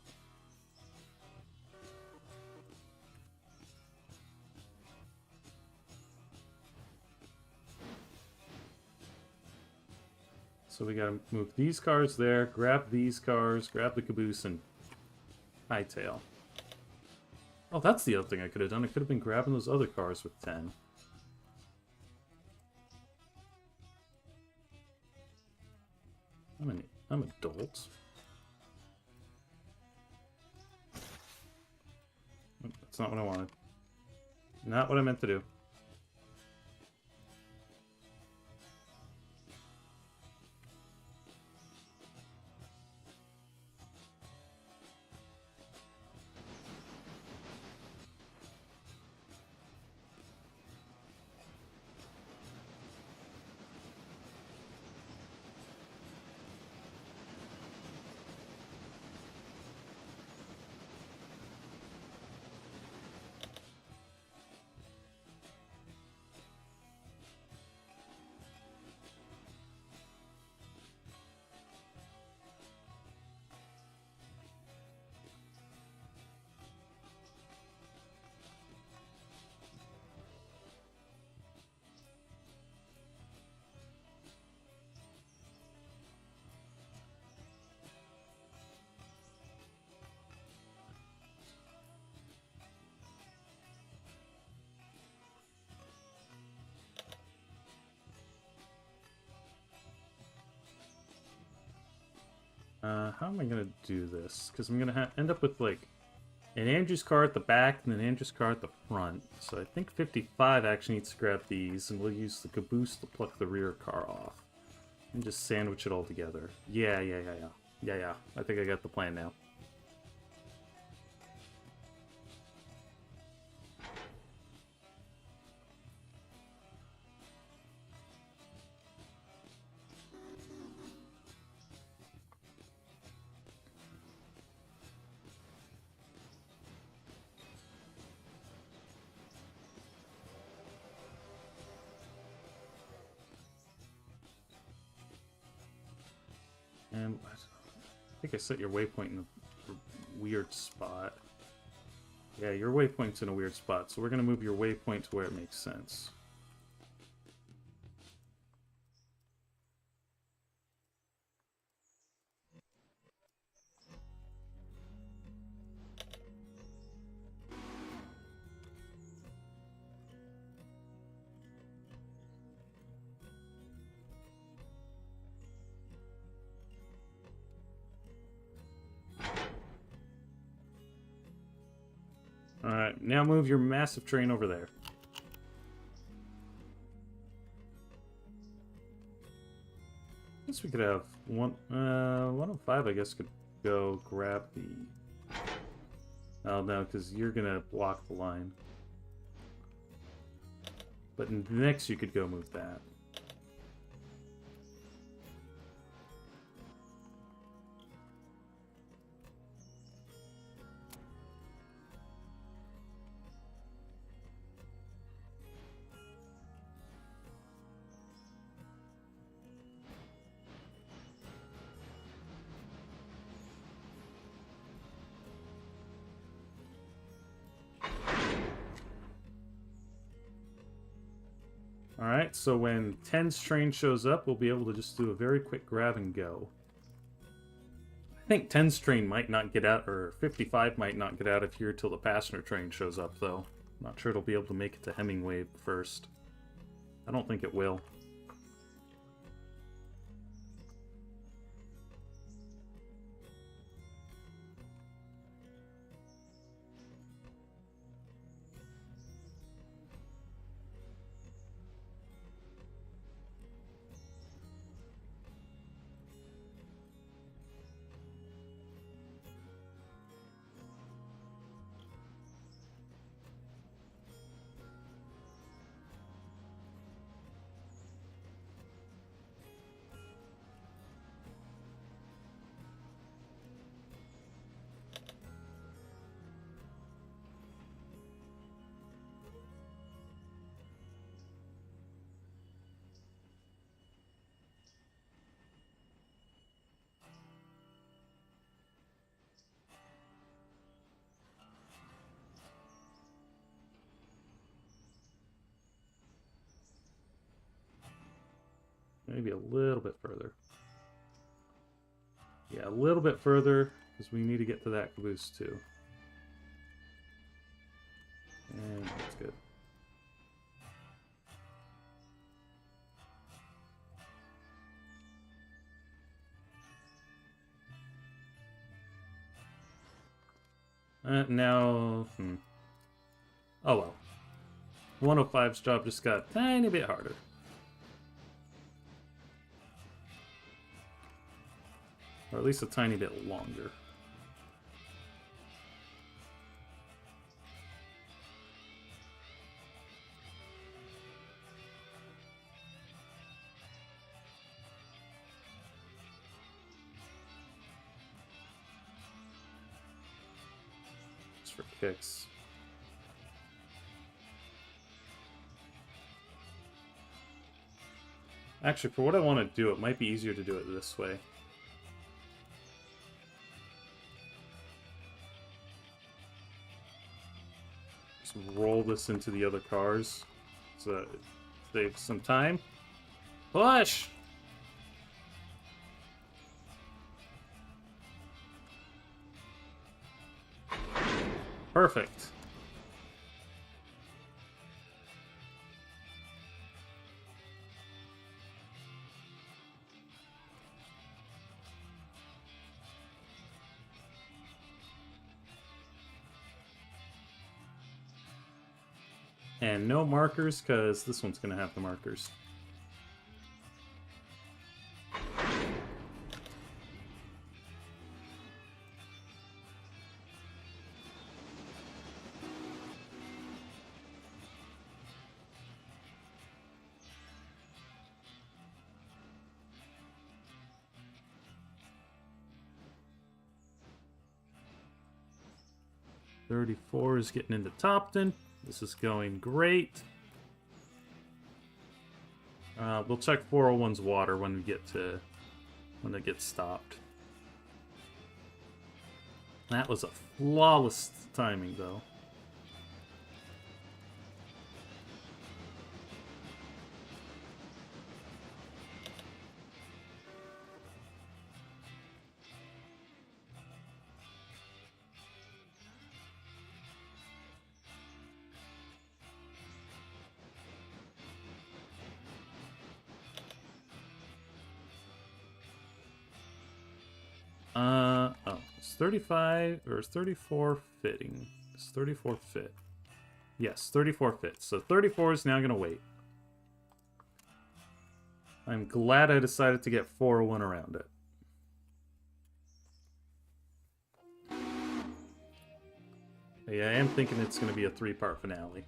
So we gotta move these cars there, grab these cars, grab the caboose, and hightail. Oh, that's the other thing I could have done. I could have been grabbing those other cars with 10. I'm an adult. That's not what I wanted. Not what I meant to do. How am I going to do this? Because I'm going to end up with, like, an Andrew's car at the back and an Andrew's car at the front. So I think 55 actually needs to grab these, and we'll use the caboose to pluck the rear car off. And just sandwich it all together. Yeah. I think I got the plan now. And I think I set your waypoint in a weird spot. Yeah, your waypoint's in a weird spot, so we're going to move your waypoint to where it makes sense. Alright, now move your massive train over there. I guess we could have 105, I guess, could go grab the... Oh, no, because you're going to block the line. But next you could go move that. Alright, so when 10's train shows up, we'll be able to just do a very quick grab and go. I think 10's train might not get out, or 55 might not get out of here till the passenger train shows up, though. I'm not sure it'll be able to make it to Hemingway first. I don't think it will. Maybe a little bit further. Yeah, a little bit further, because we need to get to that caboose too. And that's good. Now, oh well. 105's job just got a tiny bit harder. Or at least a tiny bit longer. Just for kicks. Actually, for what I want to do, it might be easier to do it this way. Roll this into the other cars so that it saves some time. Push! Perfect. And no markers, because this one's going to have the markers. $34 is getting into Topton. This is going great. We'll check 401's water when we get to when it gets stopped. That was a flawless timing, though. Oh, it's 35 or 34 fitting. It's 34 fit. Yes, 34 fits. So 34 is now going to wait. I'm glad I decided to get 401 around it. Yeah, I am thinking it's going to be a 3-part finale.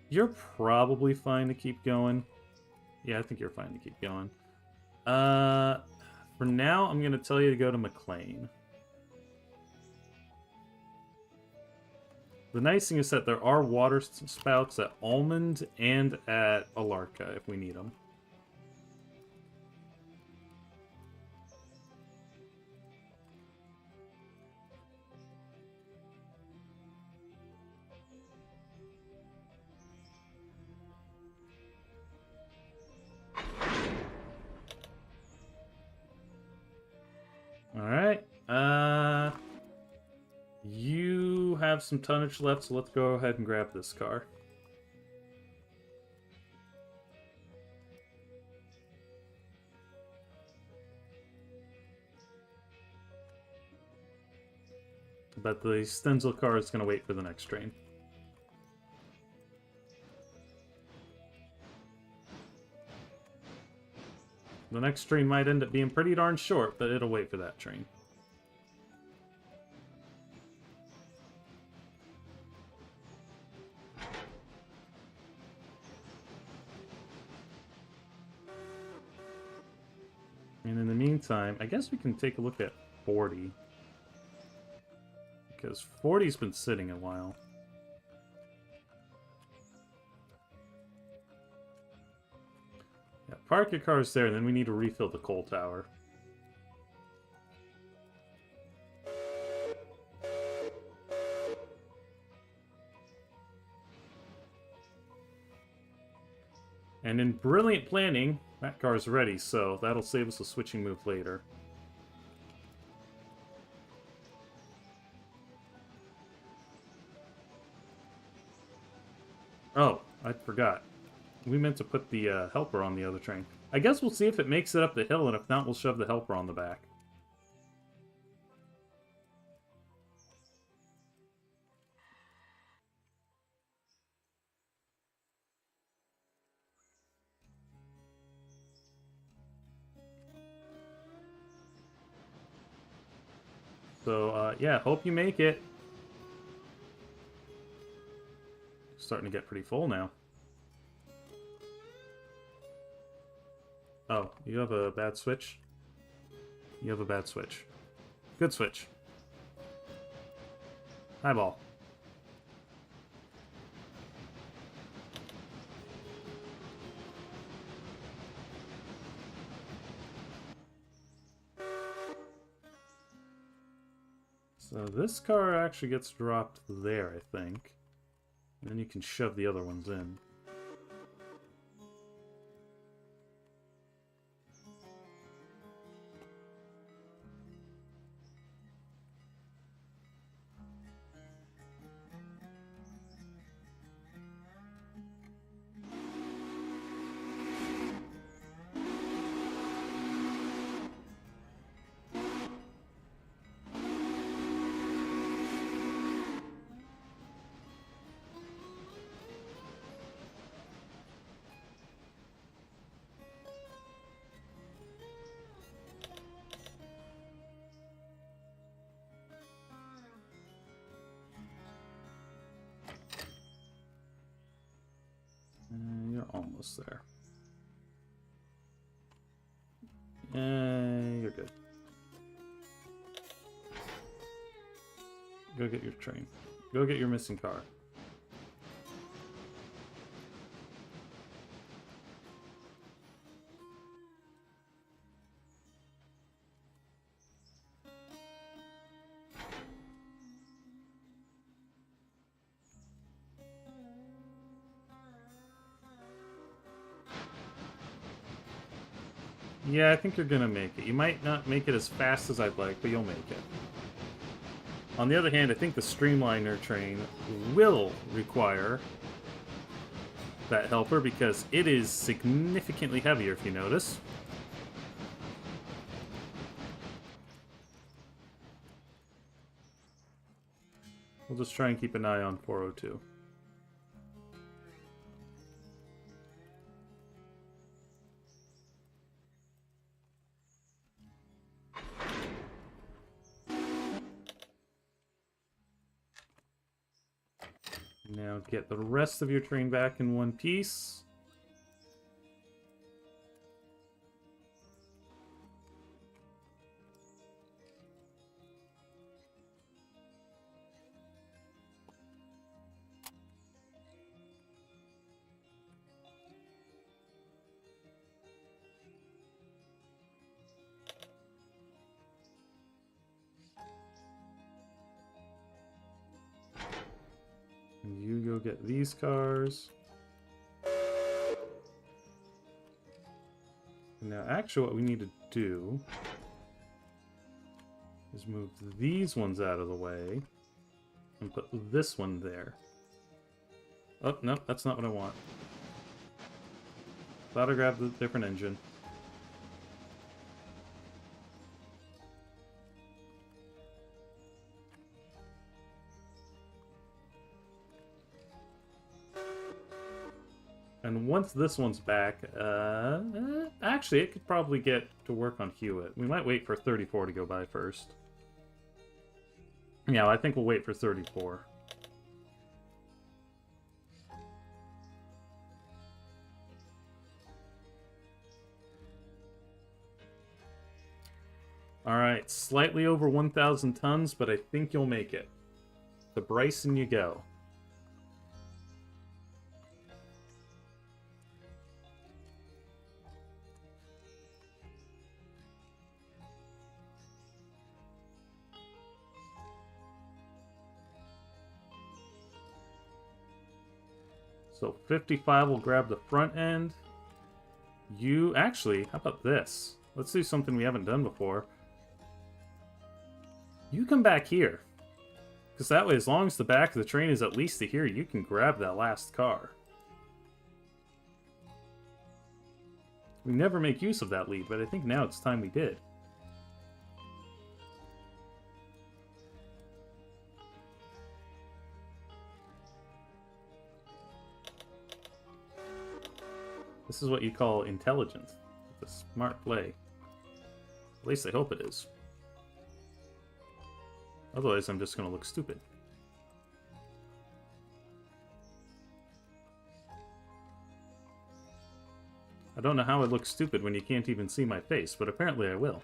You're probably fine to keep going. Yeah, I think you're fine to keep going. For now, I'm going to tell you to go to McLean. The nice thing is that there are water spouts at Almond and at Alarka if we need them. Alright, you have some tonnage left, so let's go ahead and grab this car. But the Stenzel car is going to wait for the next train. The next train might end up being pretty darn short, but it'll wait for that train. And in the meantime, I guess we can take a look at 40. Because 40's been sitting a while. Yeah, park your cars there, and then we need to refill the coal tower. And in brilliant planning, that car's ready, so that'll save us a switching move later. Oh, I forgot. We meant to put the helper on the other train. I guess we'll see if it makes it up the hill, and if not, we'll shove the helper on the back. So, yeah, hope you make it. Starting to get pretty full now. Oh, you have a bad switch? You have a bad switch. Good switch. Highball. So this car actually gets dropped there, I think. And then you can shove the other ones in. almost there. You're good. Go get your train. Go get your missing car. Yeah, I think you're gonna make it. You might not make it as fast as I'd like, but you'll make it. On the other hand, I think the Streamliner train will require that helper because it is significantly heavier, if you notice. We'll just try and keep an eye on 402. Now get the rest of your train back in one piece. And you go get these cars. Now, actually, what we need to do is move these ones out of the way and put this one there. Oh, no, that's not what I want. Thought I grabbed a different engine. And once this one's back, actually, it could probably get to work on Hewitt. We might wait for 34 to go by first. Yeah, I think we'll wait for 34. Alright, slightly over 1,000 tons, but I think you'll make it. To Bryson you go. So 55 will grab the front end. You, actually, how about this? Let's do something we haven't done before. You come back here. Because that way, as long as the back of the train is at least to here, you can grab that last car. We never make use of that lead, but I think now it's time we did. This is what you call intelligent. It's a smart play. At least I hope it is. Otherwise, I'm just going to look stupid. I don't know how I look stupid when you can't even see my face, but apparently I will.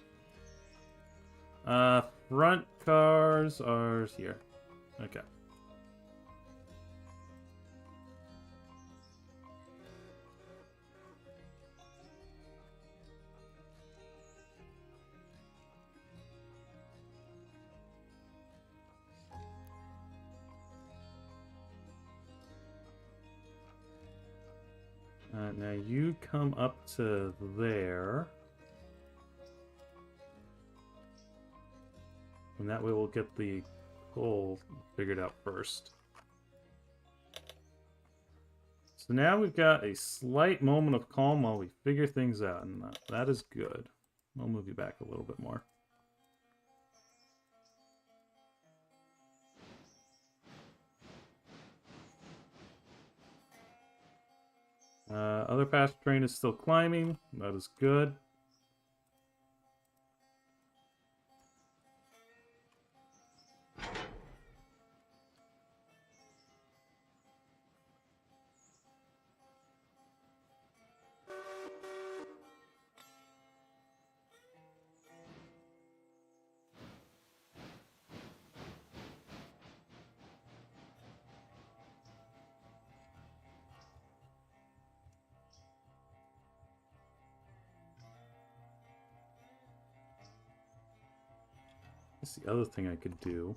Front cars are here. Okay. Now you come up to there. And that way we'll get the coal figured out first. So now we've got a slight moment of calm while we figure things out, and that is good. I'll move you back a little bit more. Other passenger train is still climbing. That is good. That's the other thing I could do.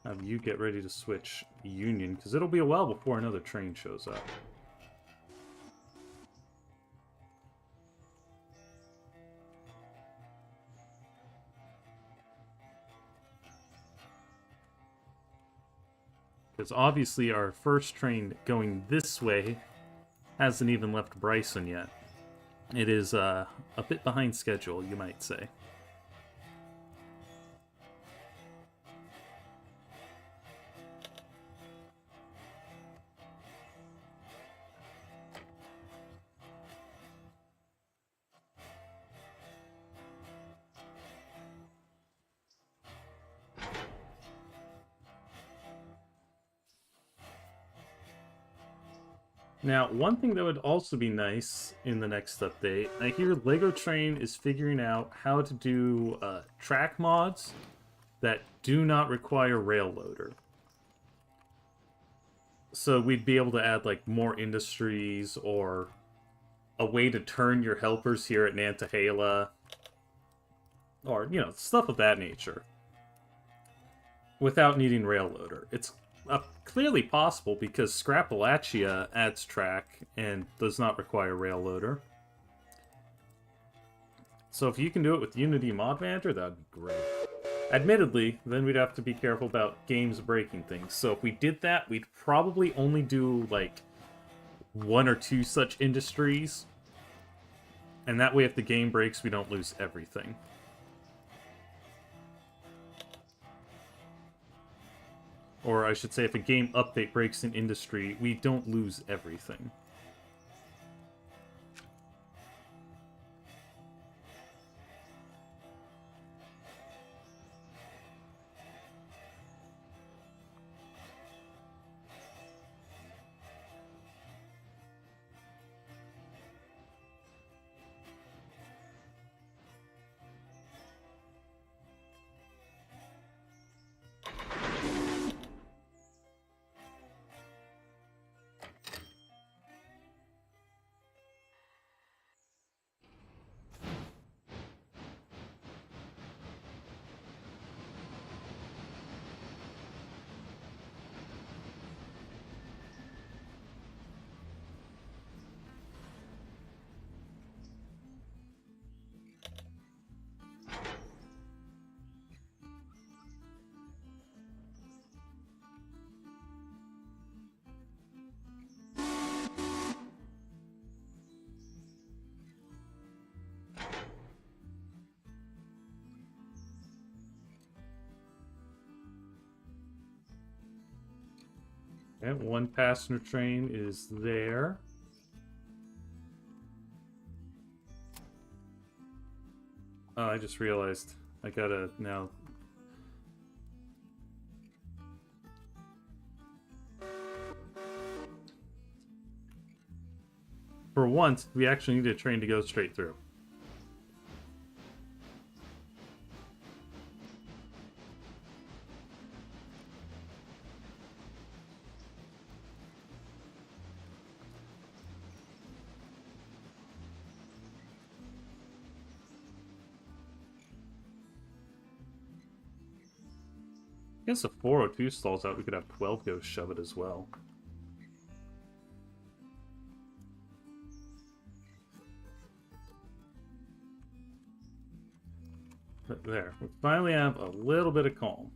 Have you get ready to switch Union, because it'll be a while before another train shows up. Because obviously our first train going this way hasn't even left Bryson yet. It is a bit behind schedule, you might say. Now, one thing that would also be nice in the next update, I hear LEGO Train is figuring out how to do track mods that do not require rail loader. So we'd be able to add like more industries or a way to turn your helpers here at Nantahala, or, you know, stuff of that nature, without needing rail loader. It's clearly possible because Scrapalachia adds track and does not require rail loader. So if you can do it with Unity Mod Manager, that'd be great. Admittedly, then we'd have to be careful about games breaking things. So if we did that, we'd probably only do like 1 or 2 such industries. And that way if the game breaks, we don't lose everything. Or I should say, if a game update breaks an industry, we don't lose everything. And 1 passenger train is there. Oh, I just realized I gotta now. For once, we actually need a train to go straight through. I guess if 402 stalls out, we could have 12 go shove it as well. But there, we finally have a little bit of calm.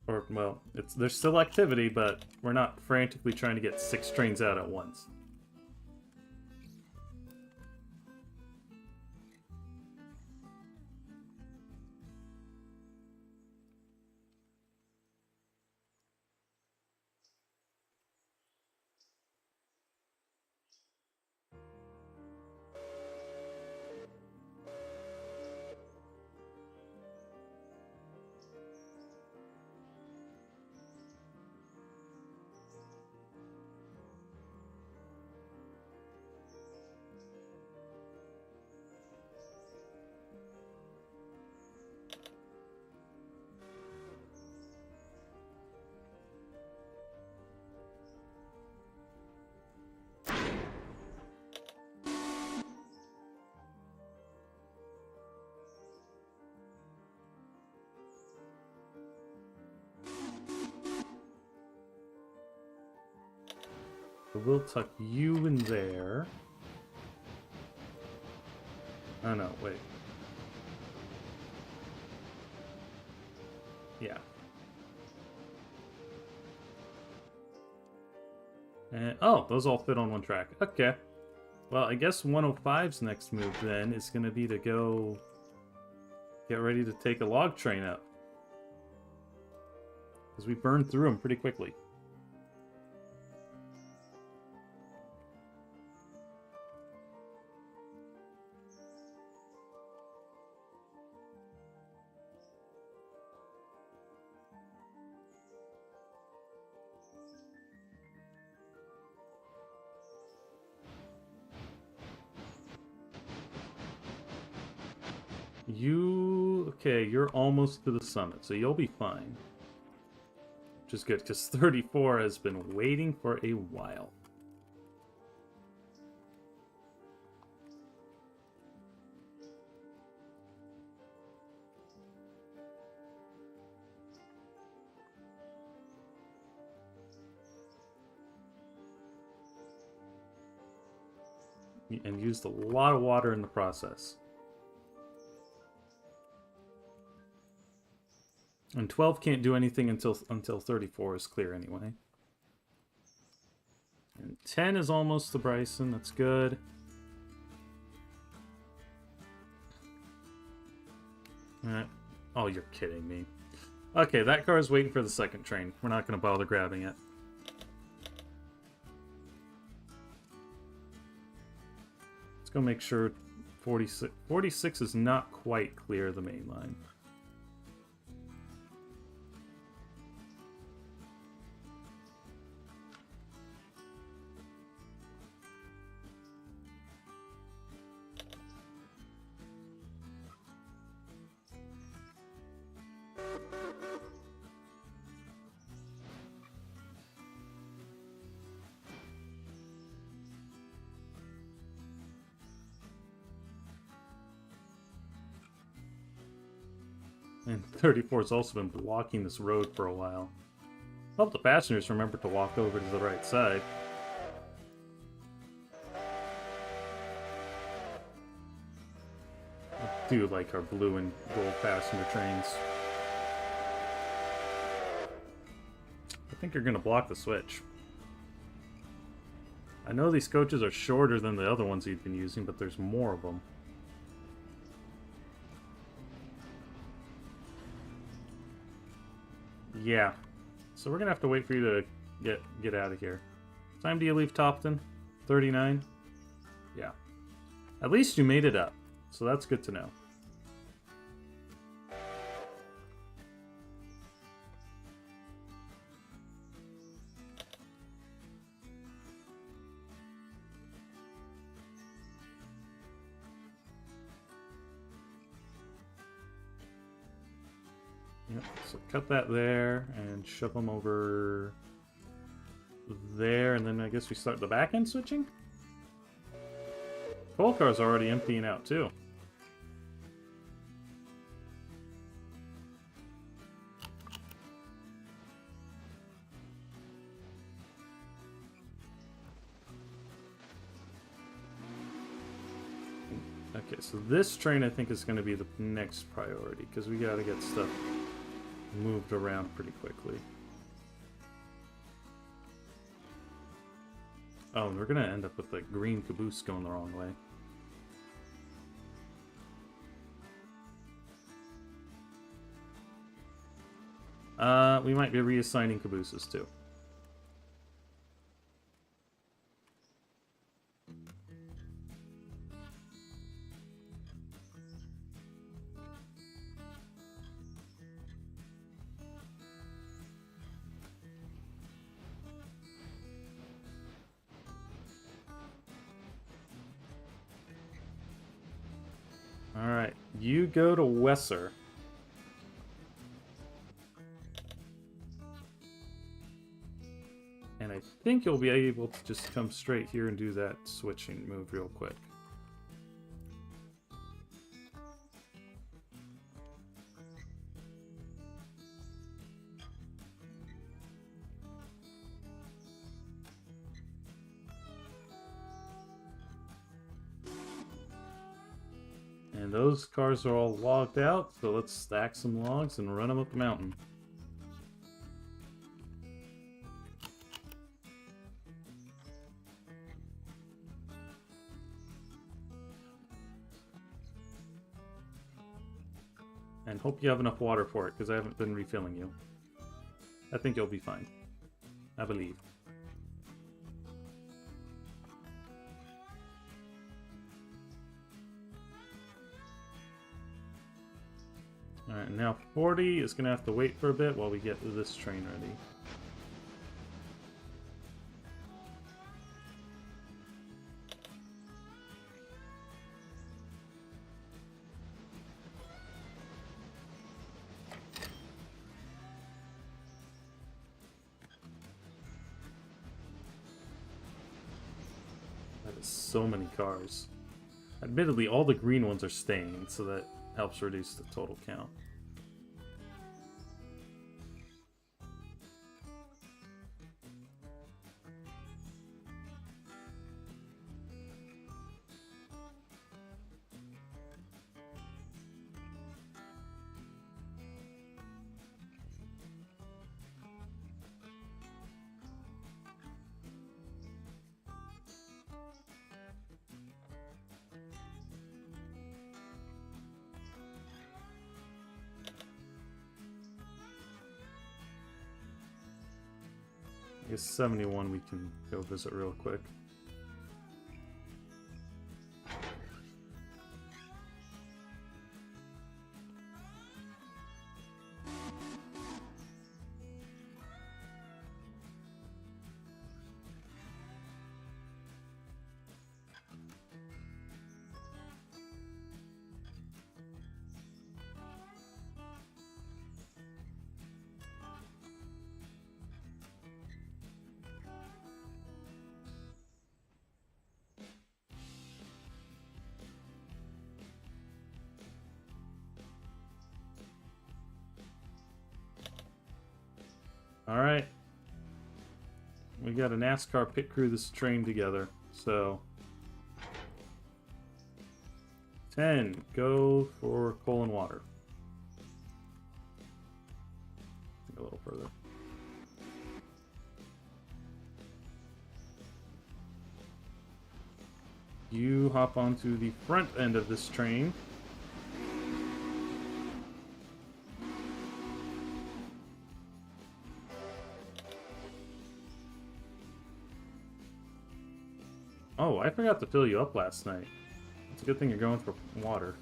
Or, well, there's still activity, but we're not frantically trying to get 6 trains out at once. So we'll tuck you in there. Oh no, wait. Yeah. And, oh, those all fit on one track. Okay. Well, I guess 105's next move then is going to be to go get ready to take a log train up. Because we burned through them pretty quickly. Okay, you're almost to the summit, so you'll be fine. Which is good, because 34 has been waiting for a while. And used a lot of water in the process. And 12 can't do anything until 34 is clear anyway. And 10 is almost to Bryson. That's good. Oh, you're kidding me. Okay, that car is waiting for the second train. We're not going to bother grabbing it. Let's go make sure 46 is not quite clear the main line. And 34's also been blocking this road for a while. Hope the passengers remember to walk over to the right side. I do like our blue and gold passenger trains. I think you're going to block the switch. I know these coaches are shorter than the other ones you've been using, but there's more of them. Yeah. So we're going to have to wait for you to get out of here. What time do you leave Topton? 39? Yeah. At least you made it up. So that's good to know. Yep, so cut that there and shove them over there, and then I guess we start the back end switching? Coal car's already emptying out too. Okay, so this train I think is going to be the next priority, because we got to get stuff moved around pretty quickly. Oh, and we're going to end up with the green caboose going the wrong way. We might be reassigning cabooses too. Alright, you go to Wesser. And I think you'll be able to just come straight here and do that switching move real quick. And those cars are all logged out, so let's stack some logs and run them up the mountain. And hope you have enough water for it, because I haven't been refilling you. I think you'll be fine. I believe. Alright, now 40 is going to have to wait for a bit while we get this train ready. That is so many cars. Admittedly, all the green ones are staying, so that helps reduce the total count. I guess 71 we can go visit real quick. Alright. We got a NASCAR pit crew this train together, so... 10, go for coal and water. I think a little further. You hop onto the front end of this train. Oh, I forgot to fill you up last night. It's a good thing you're going for water.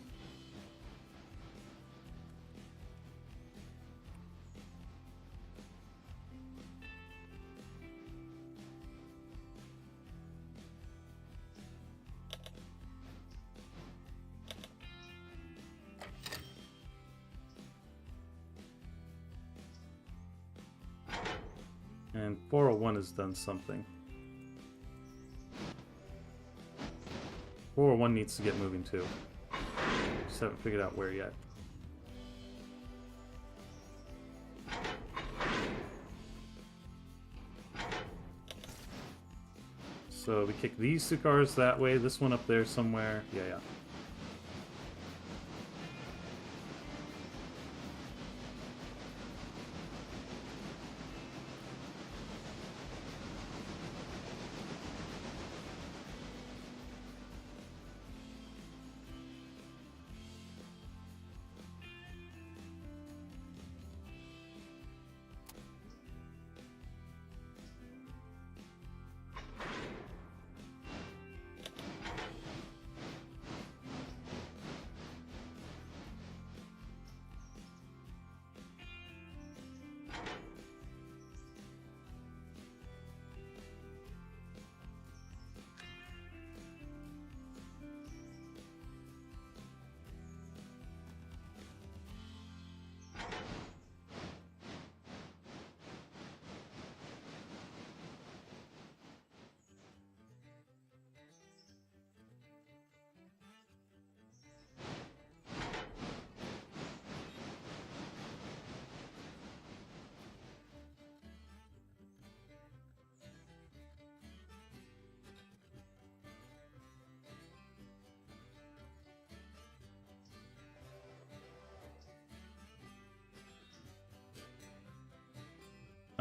And 401 has done something. 401 needs to get moving too. Just haven't figured out where yet. So we kick these two cars that way, this one up there somewhere. Yeah.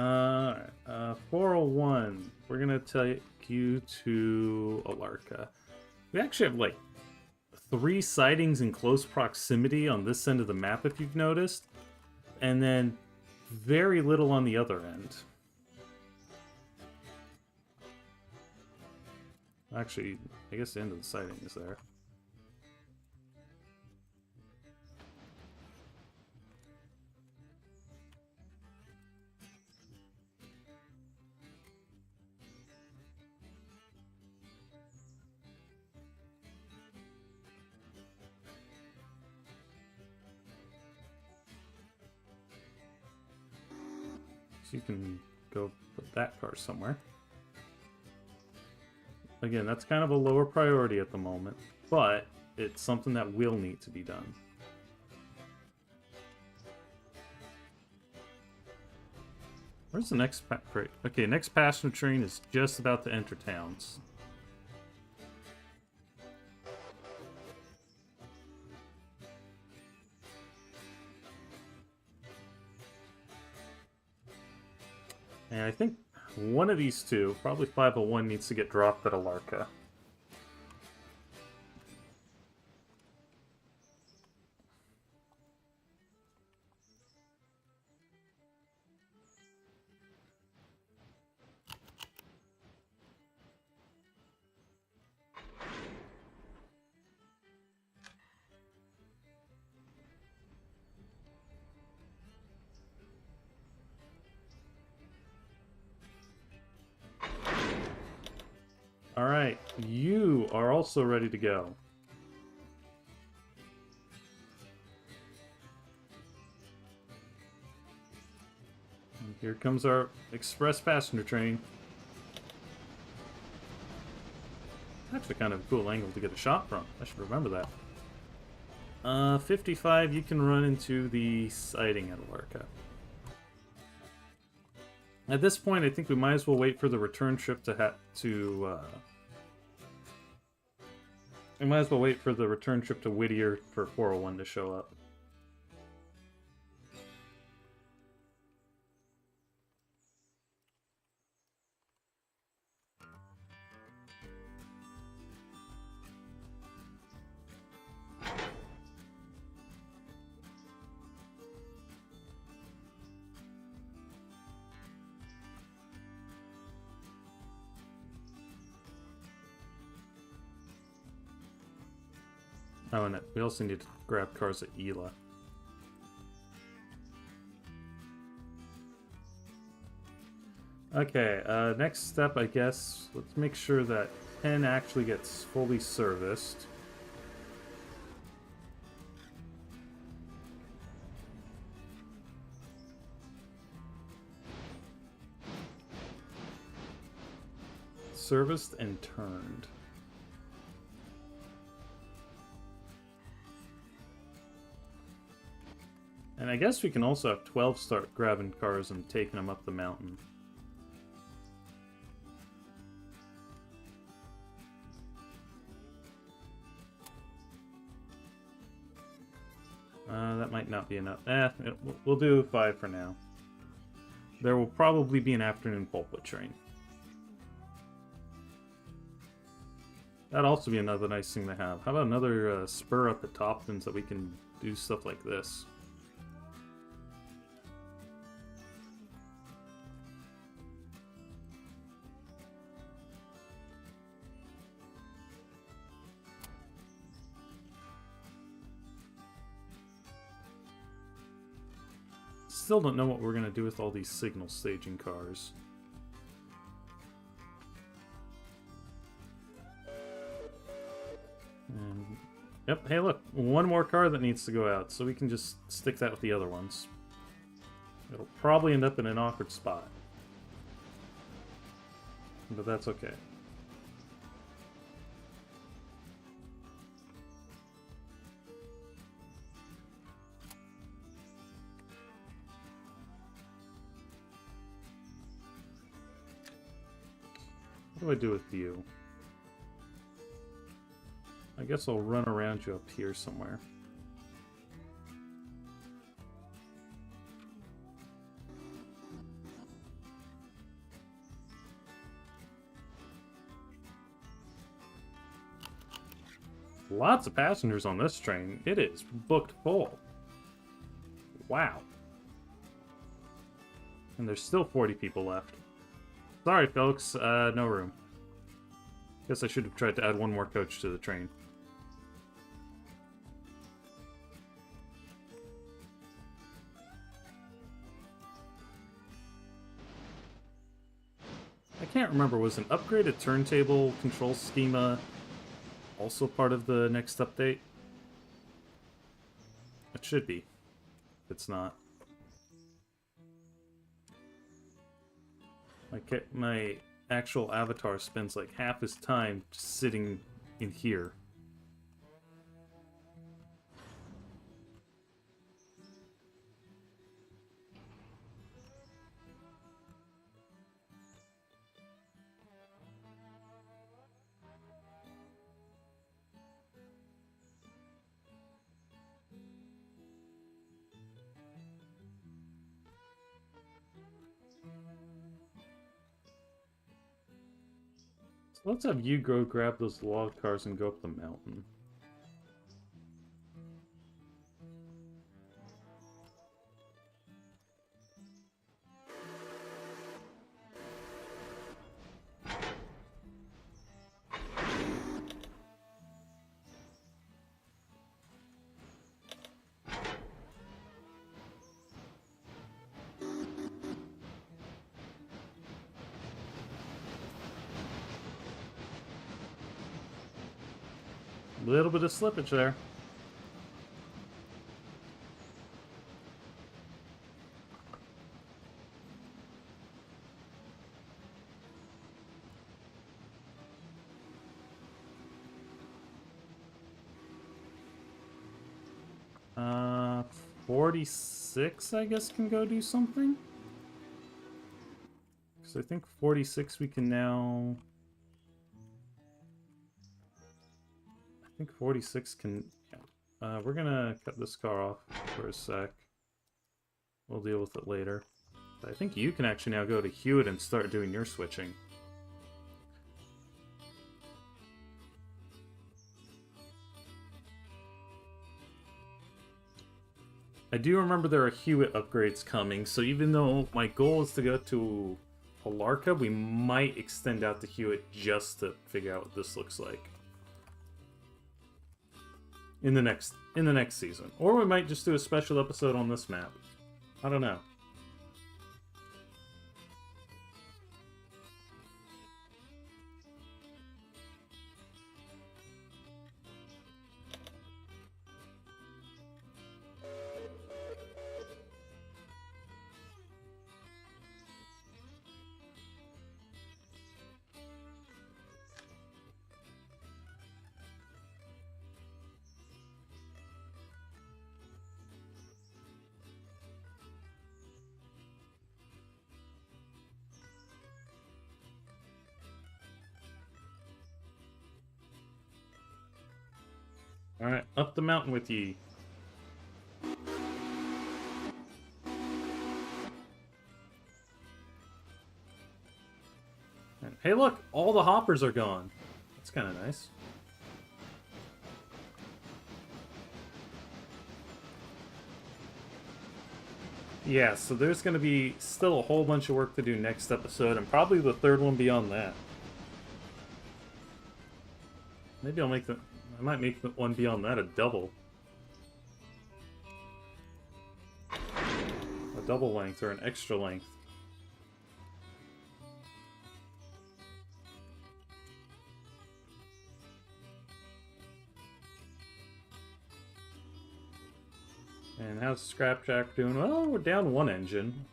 Alright, 401. We're gonna take you to Alarka. We actually have like 3 sightings in close proximity on this end of the map, if you've noticed, and then very little on the other end. Actually, I guess the end of the sighting is there. So you can go put that car somewhere. Again, that's kind of a lower priority at the moment, but it's something that will need to be done. Where's the next okay, next passenger train is just about to enter towns. And I think one of these two, probably 501, needs to get dropped at Alarka. Alright, you are also ready to go. And here comes our express passenger train. Actually kind of a cool angle to get a shot from. I should remember that. 55, you can run into the siding at Alarka. At this point, I think we might as well wait for the return trip we might as well wait for the return trip to Whittier for 401 to show up. Oh, and we also need to grab cars at Ela. Okay, next step, I guess, let's make sure that 10 actually gets fully serviced. Serviced and turned. And I guess we can also have 12 start grabbing cars and taking them up the mountain. That might not be enough. We'll do 5 for now. There will probably be an afternoon pulpit train. That'd also be another nice thing to have. How about another spur up the top so that we can do stuff like this? Still don't know what we're going to do with all these signal staging cars. And, yep, hey look, one more car that needs to go out, so we can just stick that with the other ones. It'll probably end up in an awkward spot. But that's okay. What do I do with you? I guess I'll run around you up here somewhere. lots of passengers on this train. It is booked full. Wow. And there's still 40 people left. Sorry, folks. No room. Guess I should have tried to add one more coach to the train. I can't remember, was an upgraded turntable control schema also part of the next update? It should be. If it's not. My actual avatar spends like half his time just sitting in here. Let's have you go grab those log cars and go up the mountain. A little bit of slippage there. Uh, 46, I guess, can go do something? Because I think 46 we can now... I think 46 can... Yeah. We're gonna cut this car off for a sec. We'll deal with it later. But I think you can actually now go to Hewitt and start doing your switching. I do remember there are Hewitt upgrades coming, so even though my goal is to go to Alarka, we might extend out to Hewitt just to figure out what this looks like. In the next season. Or we might just do a special episode on this map. I don't know. Alright, up the mountain with ye. And, hey look, all the hoppers are gone. That's kind of nice. Yeah, so there's going to be still a whole bunch of work to do next episode, and probably the third one beyond that. Maybe I'll make the... I might make the one beyond that a double. A double length or an extra length. And how's Scrapjack doing? Well, we're down one engine.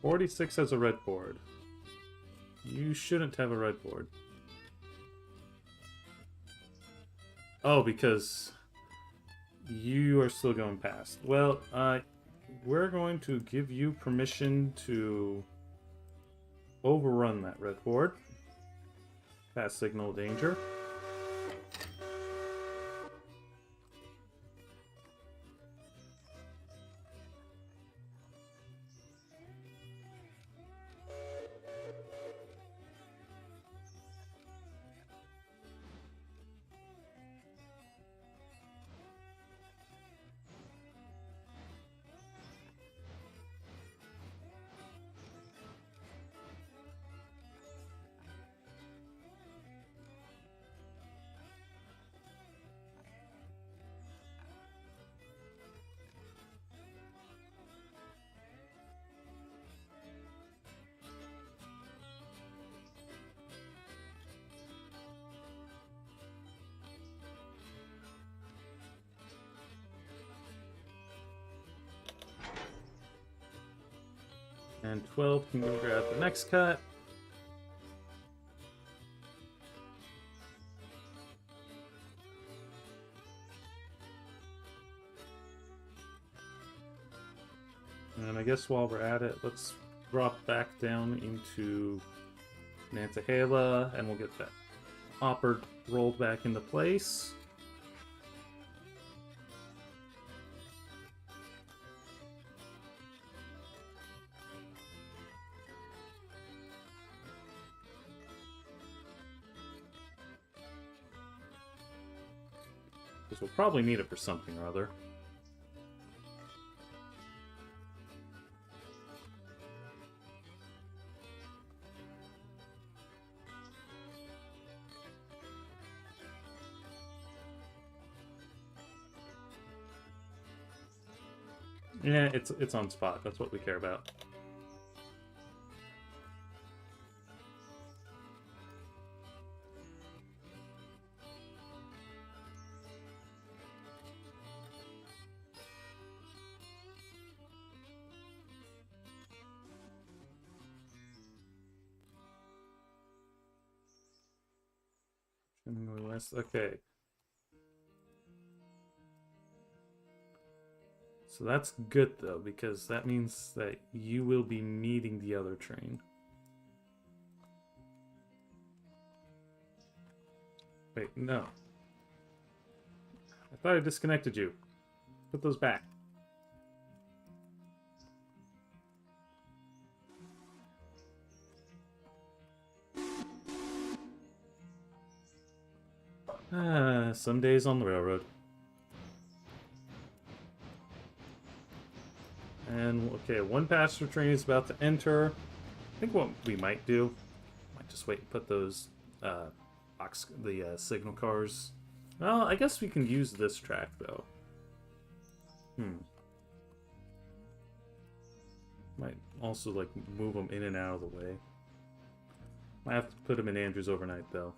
.46 has a red board. You shouldn't have a red board. Oh, because you are still going past. Well, we're going to give you permission to overrun that red board. Pass signal danger. And 12 can go grab the next cut. And I guess while we're at it, let's drop back down into Nantahala, and we'll get that hopper rolled back into place. Because we'll probably need it for something or other. Yeah, it's on spot. That's what we care about. Okay. So that's good, though, because that means that you will be meeting the other train. Wait, no. I thought I disconnected you. Put those back. Some days on the railroad. And, okay, one passenger train is about to enter. I think what we might do, might just wait and put those, signal cars. Well, I guess we can use this track, though. Might also, like, move them in and out of the way. Might have to put them in Andrews overnight, though.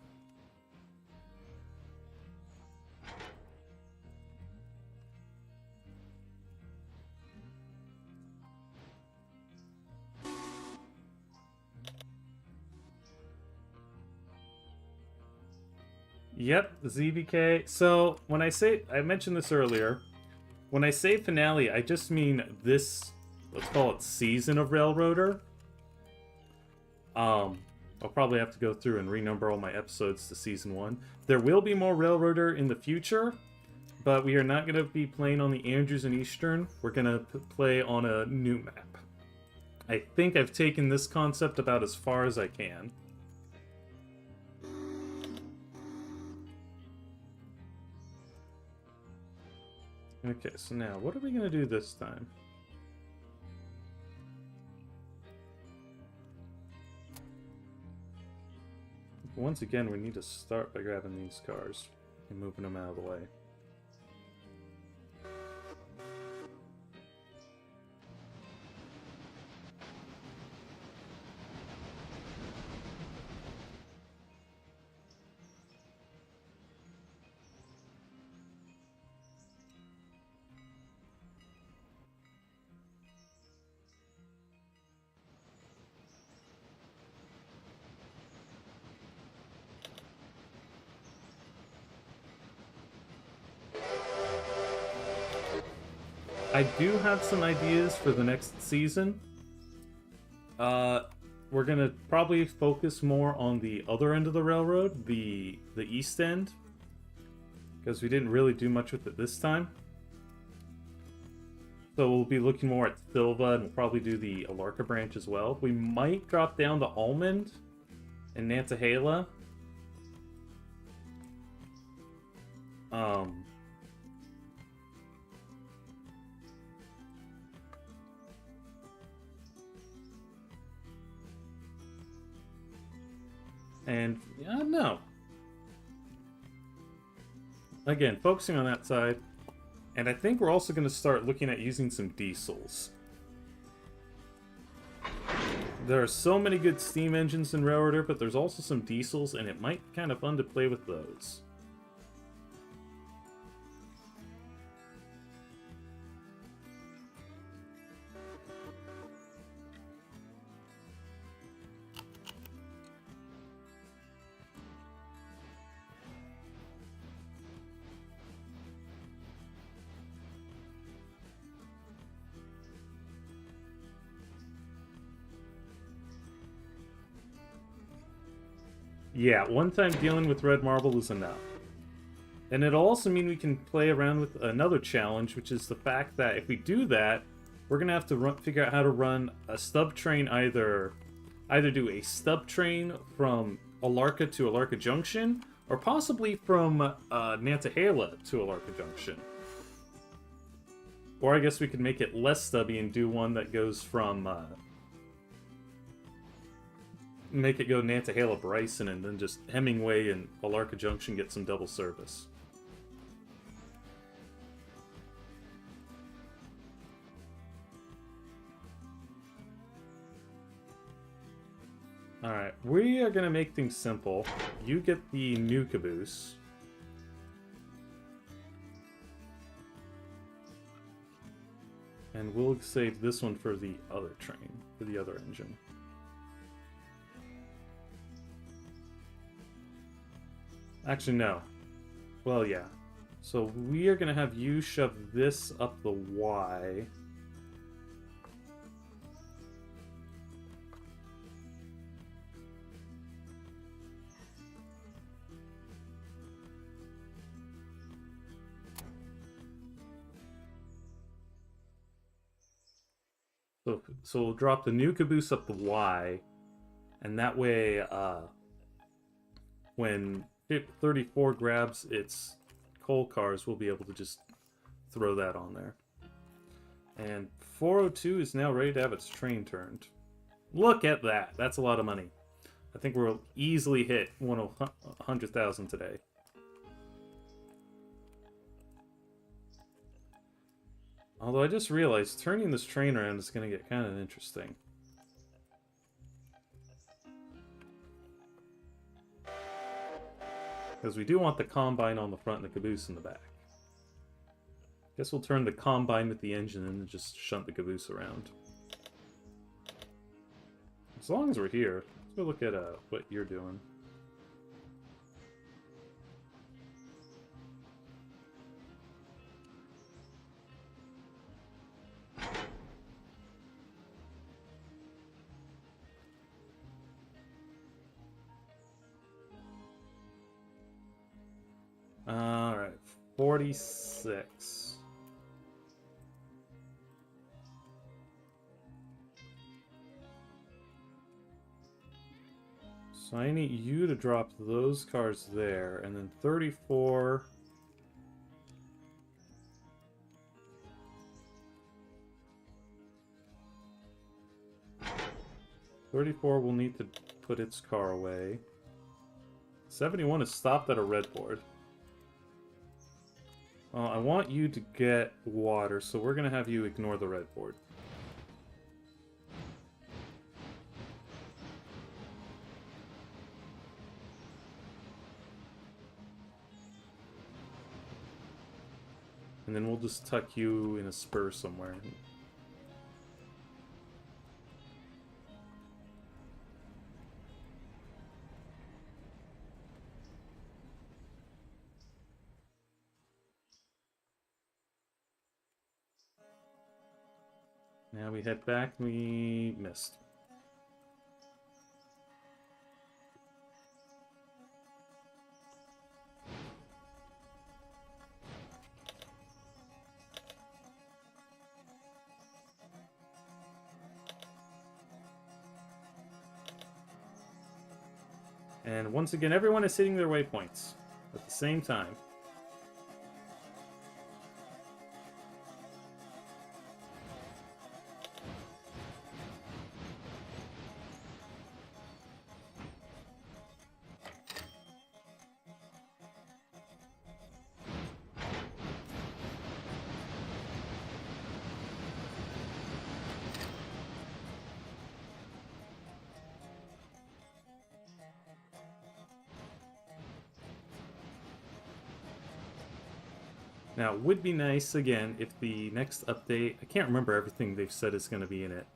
Yep, ZBK. So, when I say... I mentioned this earlier. When I say finale, I just mean this... Let's call it season of Railroader. I'll probably have to go through and renumber all my episodes to Season 1. There will be more Railroader in the future, but we are not going to be playing on the Andrews and Eastern. We're going to play on a new map. I think I've taken this concept about as far as I can. Okay, so now, what are we going to do this time? Once again, we need to start by grabbing these cars and moving them out of the way. I do have some ideas for the next season. We're gonna probably focus more on the other end of the railroad, the east end, because we didn't really do much with it this time. So we'll be looking more at Silva, and we'll probably do the Alarka branch as well. We might drop down to Almond and Nantahala. And, yeah, no. Again, focusing on that side. And I think we're also going to start looking at using some diesels. There are so many good steam engines in Railroader, but there's also some diesels, and it might be kind of fun to play with those. Yeah, one time dealing with red marble is enough. And it'll also mean we can play around with another challenge, which is the fact that if we do that, we're going to have to figure out how to run a stub train, either do a stub train from Alarka to Alarka Junction, or possibly from Nantahala to Alarka Junction. Or I guess we could make it less stubby and do one that goes from... make it go Nantahala Bryson, and then just Hemingway and Alarka Junction get some double service. Alright, we are going to make things simple. You get the new caboose. And we'll save this one for the other train, for the other engine. Actually, no. Well, yeah. So we are going to have you shove this up the Y. So we'll drop the new caboose up the Y, and that way, when 34 grabs its coal cars, we'll be able to just throw that on there. And 402 is now ready to have its train turned. Look at that! That's a lot of money. I think we'll easily hit 100,000 today. Although I just realized turning this train around is going to get kind of interesting. Because we do want the combine on the front and the caboose in the back. Guess we'll turn the combine with the engine and just shunt the caboose around. As long as we're here, let's go look at what you're doing. Alright, 46. So I need you to drop those cars there, and then 34... 34 will need to put its car away. 71 is stopped at a red board. I want you to get water, so we're going to have you ignore the red board. And then we'll just tuck you in a spur somewhere. Now we head back, we missed. And once again, everyone is hitting their waypoints at the same time. Now, it would be nice, again, if the next update... I can't remember everything they've said is going to be in it.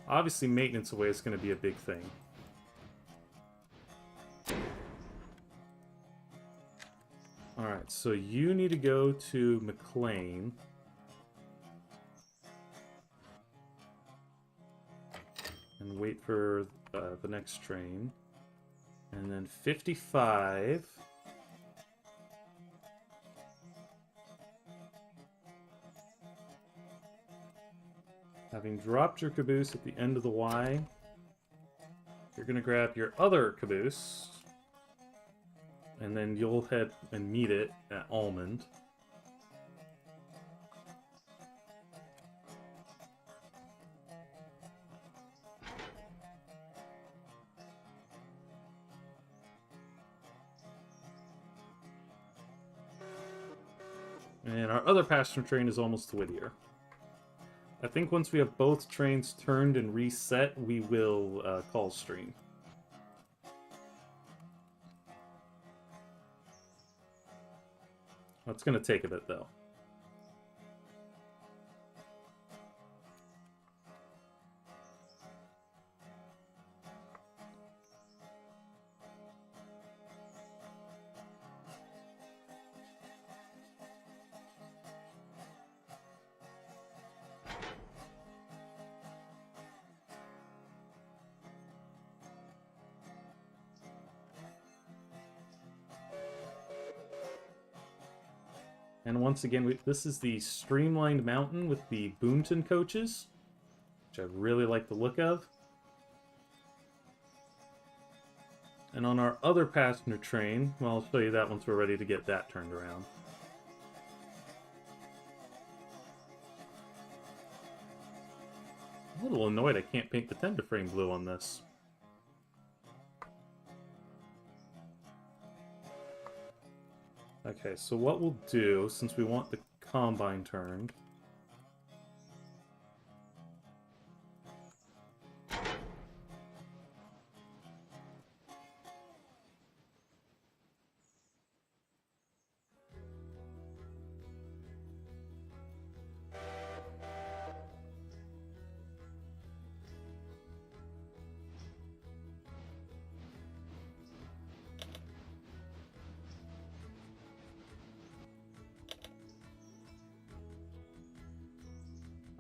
Obviously, maintenance away is going to be a big thing. Alright, so you need to go to McLean. And wait for the next train. And then 55. Having dropped your caboose at the end of the Y, you're going to grab your other caboose, and then you'll head and meet it at Almond. And our other passenger train is almost to Whittier. I think once we have both trains turned and reset, we will call stream. That's going to take a bit, though. And once again, this is the streamlined mountain with the Boonton coaches, which I really like the look of. And on our other passenger train, well, I'll show you that once we're ready to get that turned around. I'm a little annoyed I can't paint the tender frame blue on this. Okay, so what we'll do, since we want the combine turned...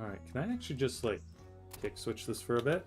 Alright, can I actually just, like, kick switch this for a bit?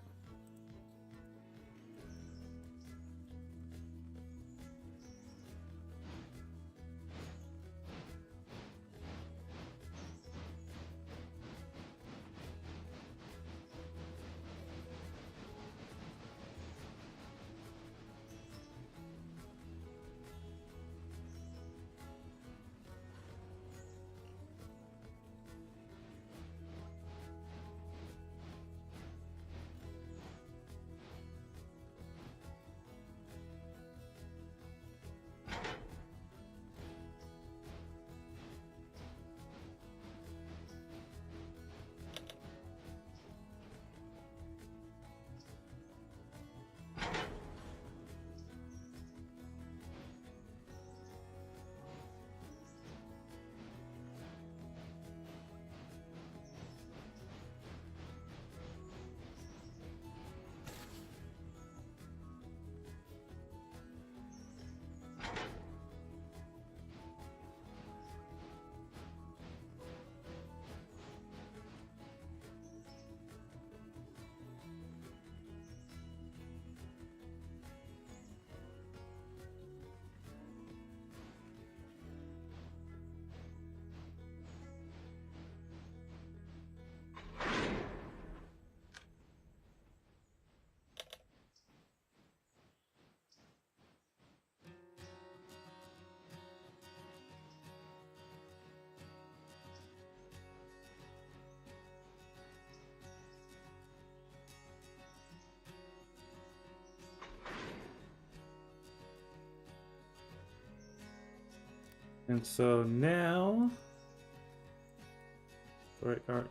And so now...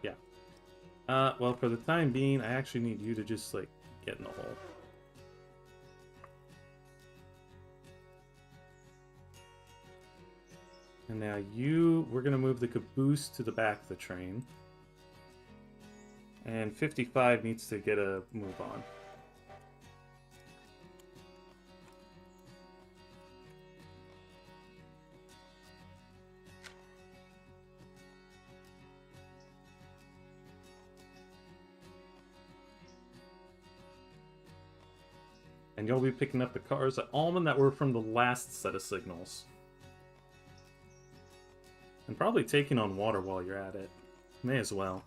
yeah. Well, for the time being, I actually need you to just, like, get in the hole. And now we're going to move the caboose to the back of the train. And 55 needs to get a move on. And you'll be picking up the cars at Almond that were from the last set of signals. And probably taking on water while you're at it. May as well.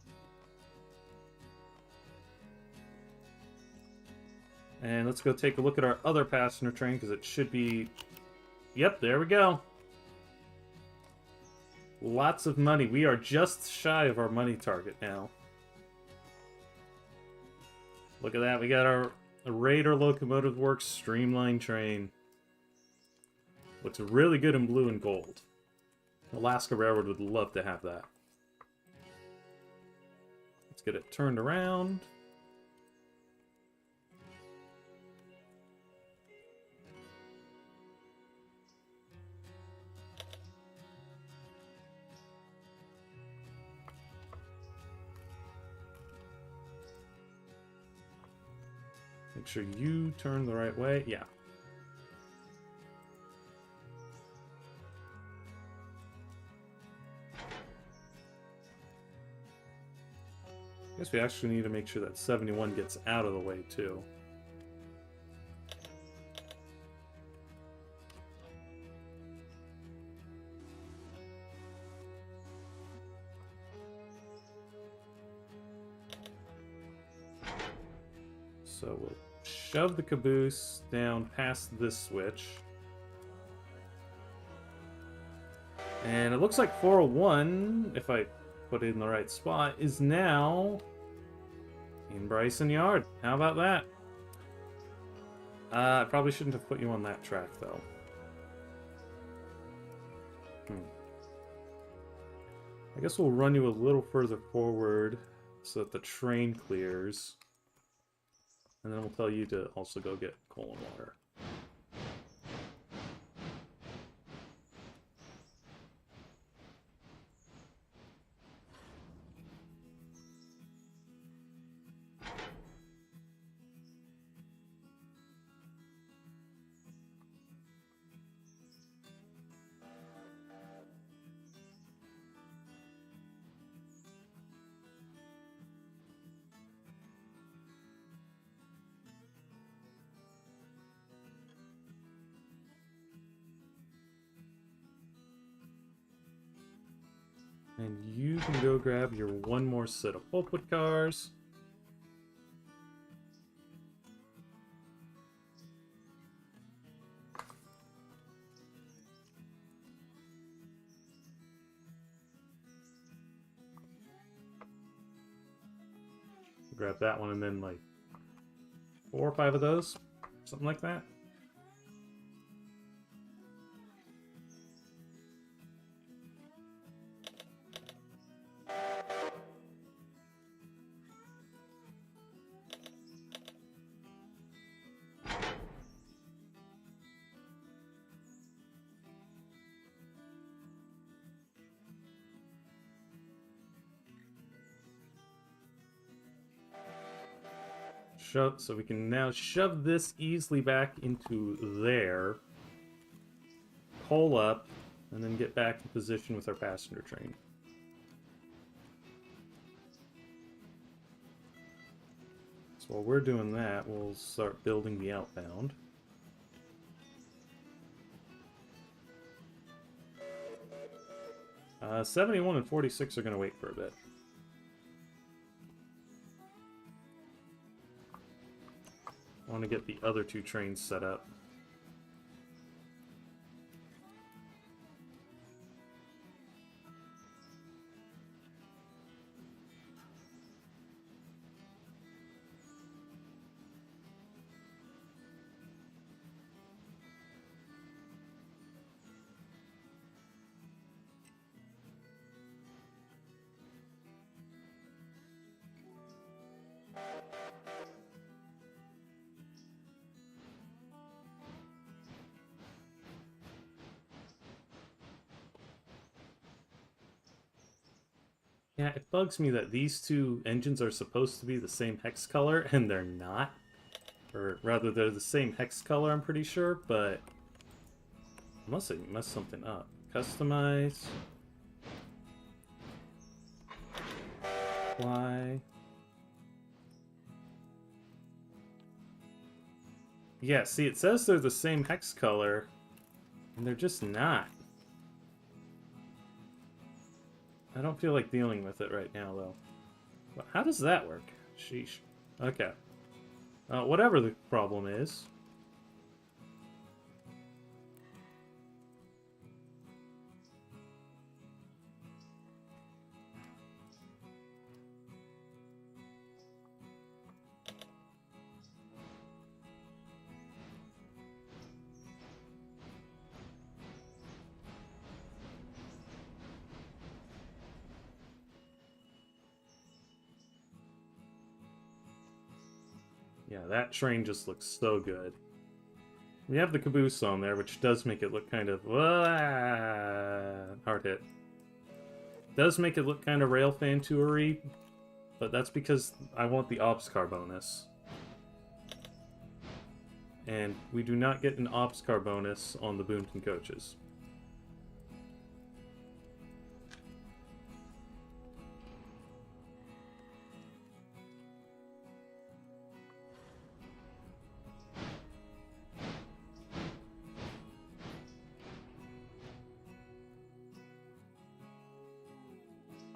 And let's go take a look at our other passenger train, because it should be... Yep, there we go. Lots of money. We are just shy of our money target now. Look at that. We got our Raider Locomotive Works Streamline train. Looks really good in blue and gold. Alaska Railroad would love to have that. Let's get it turned around. Make sure you turn the right way. Yeah. I guess we actually need to make sure that 71 gets out of the way, too. So we'll shove the caboose down past this switch. And it looks like 401, if I put it in the right spot, is now in Bryson Yard. How about that? I probably shouldn't have put you on that track, though. I guess we'll run you a little further forward so that the train clears. And then we'll tell you to also go get coal and water. And you can go grab your one more set of pulpwood cars. Grab that one and then like 4 or 5 of those, something like that. So we can now shove this easily back into there, pull up, and then get back in position with our passenger train. So while we're doing that, we'll start building the outbound. Uh, 71 and 46 are going to wait for a bit. I want to get the other 2 trains set up. Yeah, it bugs me that these 2 engines are supposed to be the same hex color, and they're not. Or rather, they're the same hex color, I'm pretty sure, but... Unless I messed something up. Customize. Apply. Yeah, see, it says they're the same hex color, and they're just not. I don't feel like dealing with it right now, though. But how does that work? Sheesh. Okay. Whatever the problem is. Yeah, that train just looks so good. We have the caboose on there, which does make it look kind of... hard hit. Does make it look kind of Railfan Toury, but that's because I want the Ops Car bonus. And we do not get an Ops Car bonus on the Boomton coaches.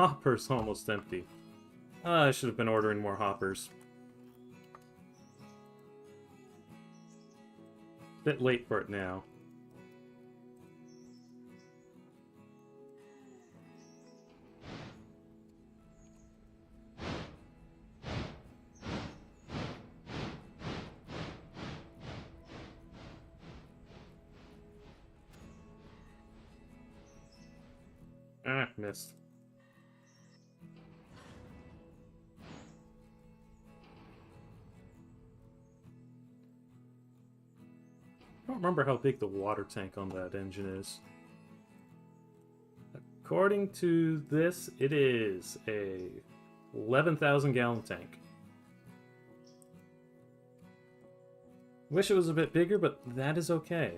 Hopper's almost empty. I should have been ordering more hoppers. Bit late for it now. Ah, missed. I don't remember how big the water tank on that engine is. According to this, it is a 11,000 gallon tank. Wish it was a bit bigger, but that is okay.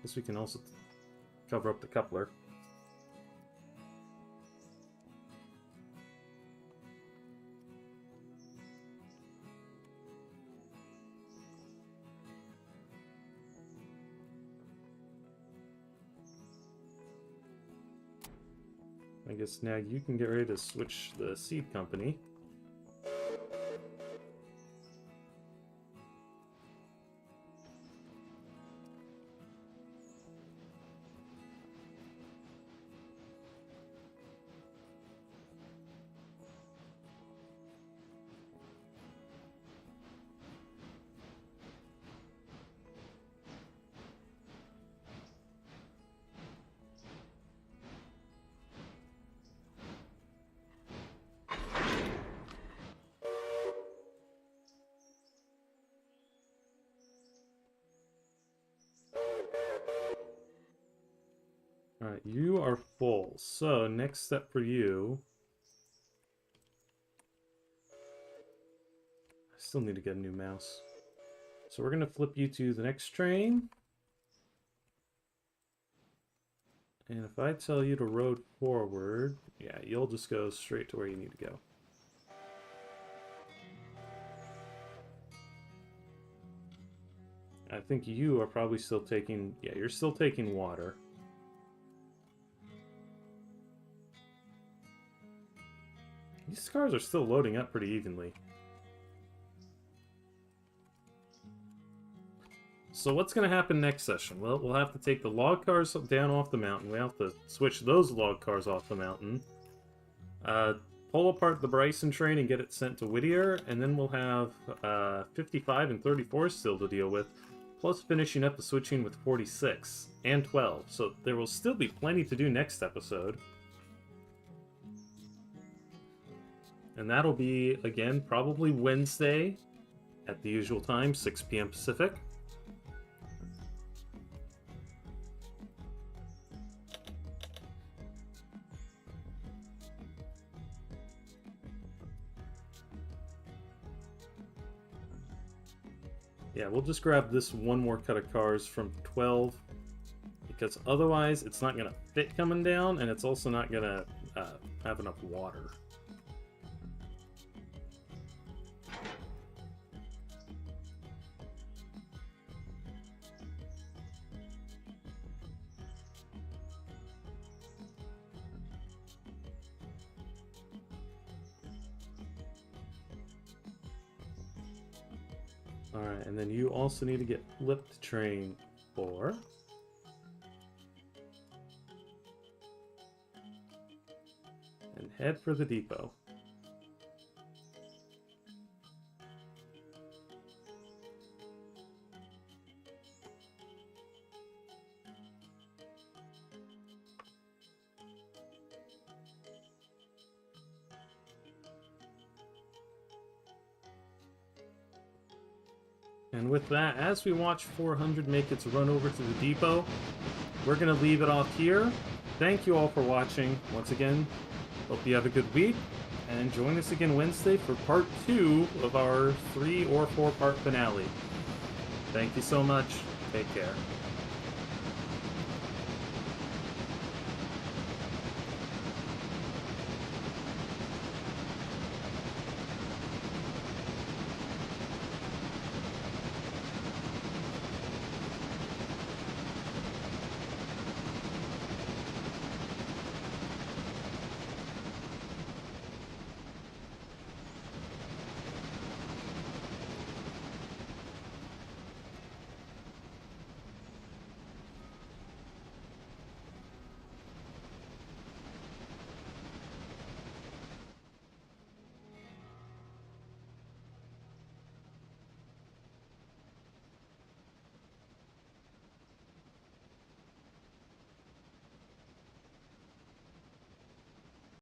Guess we can also cover up the coupler. I guess now you can get ready to switch the seed company. Alright, you are full. So, next step for you... I still need to get a new mouse. So we're going to flip you to the next train. And if I tell you to road forward, yeah, you'll just go straight to where you need to go. I think you are probably still taking... Yeah, you're still taking water. These cars are still loading up pretty evenly. So what's going to happen next session? Well, we'll have to take the log cars down off the mountain. We have to switch those log cars off the mountain. Pull apart the Bryson train and get it sent to Whittier. And then we'll have 55 and 34 still to deal with. Plus finishing up the switching with 46 and 12. So there will still be plenty to do next episode. And that'll be, again, probably Wednesday at the usual time, 6 p.m. Pacific. Yeah, we'll just grab this one more cut of cars from 12, because otherwise it's not going to fit coming down, and it's also not going to have enough water. Alright, and then you also need to get flipped train 4. And head for the depot. And with that, as we watch 400 make its run over to the depot, we're going to leave it off here. Thank you all for watching. Once again, hope you have a good week, and join us again Wednesday for part 2 of our 3 or 4 part finale. Thank you so much. Take care.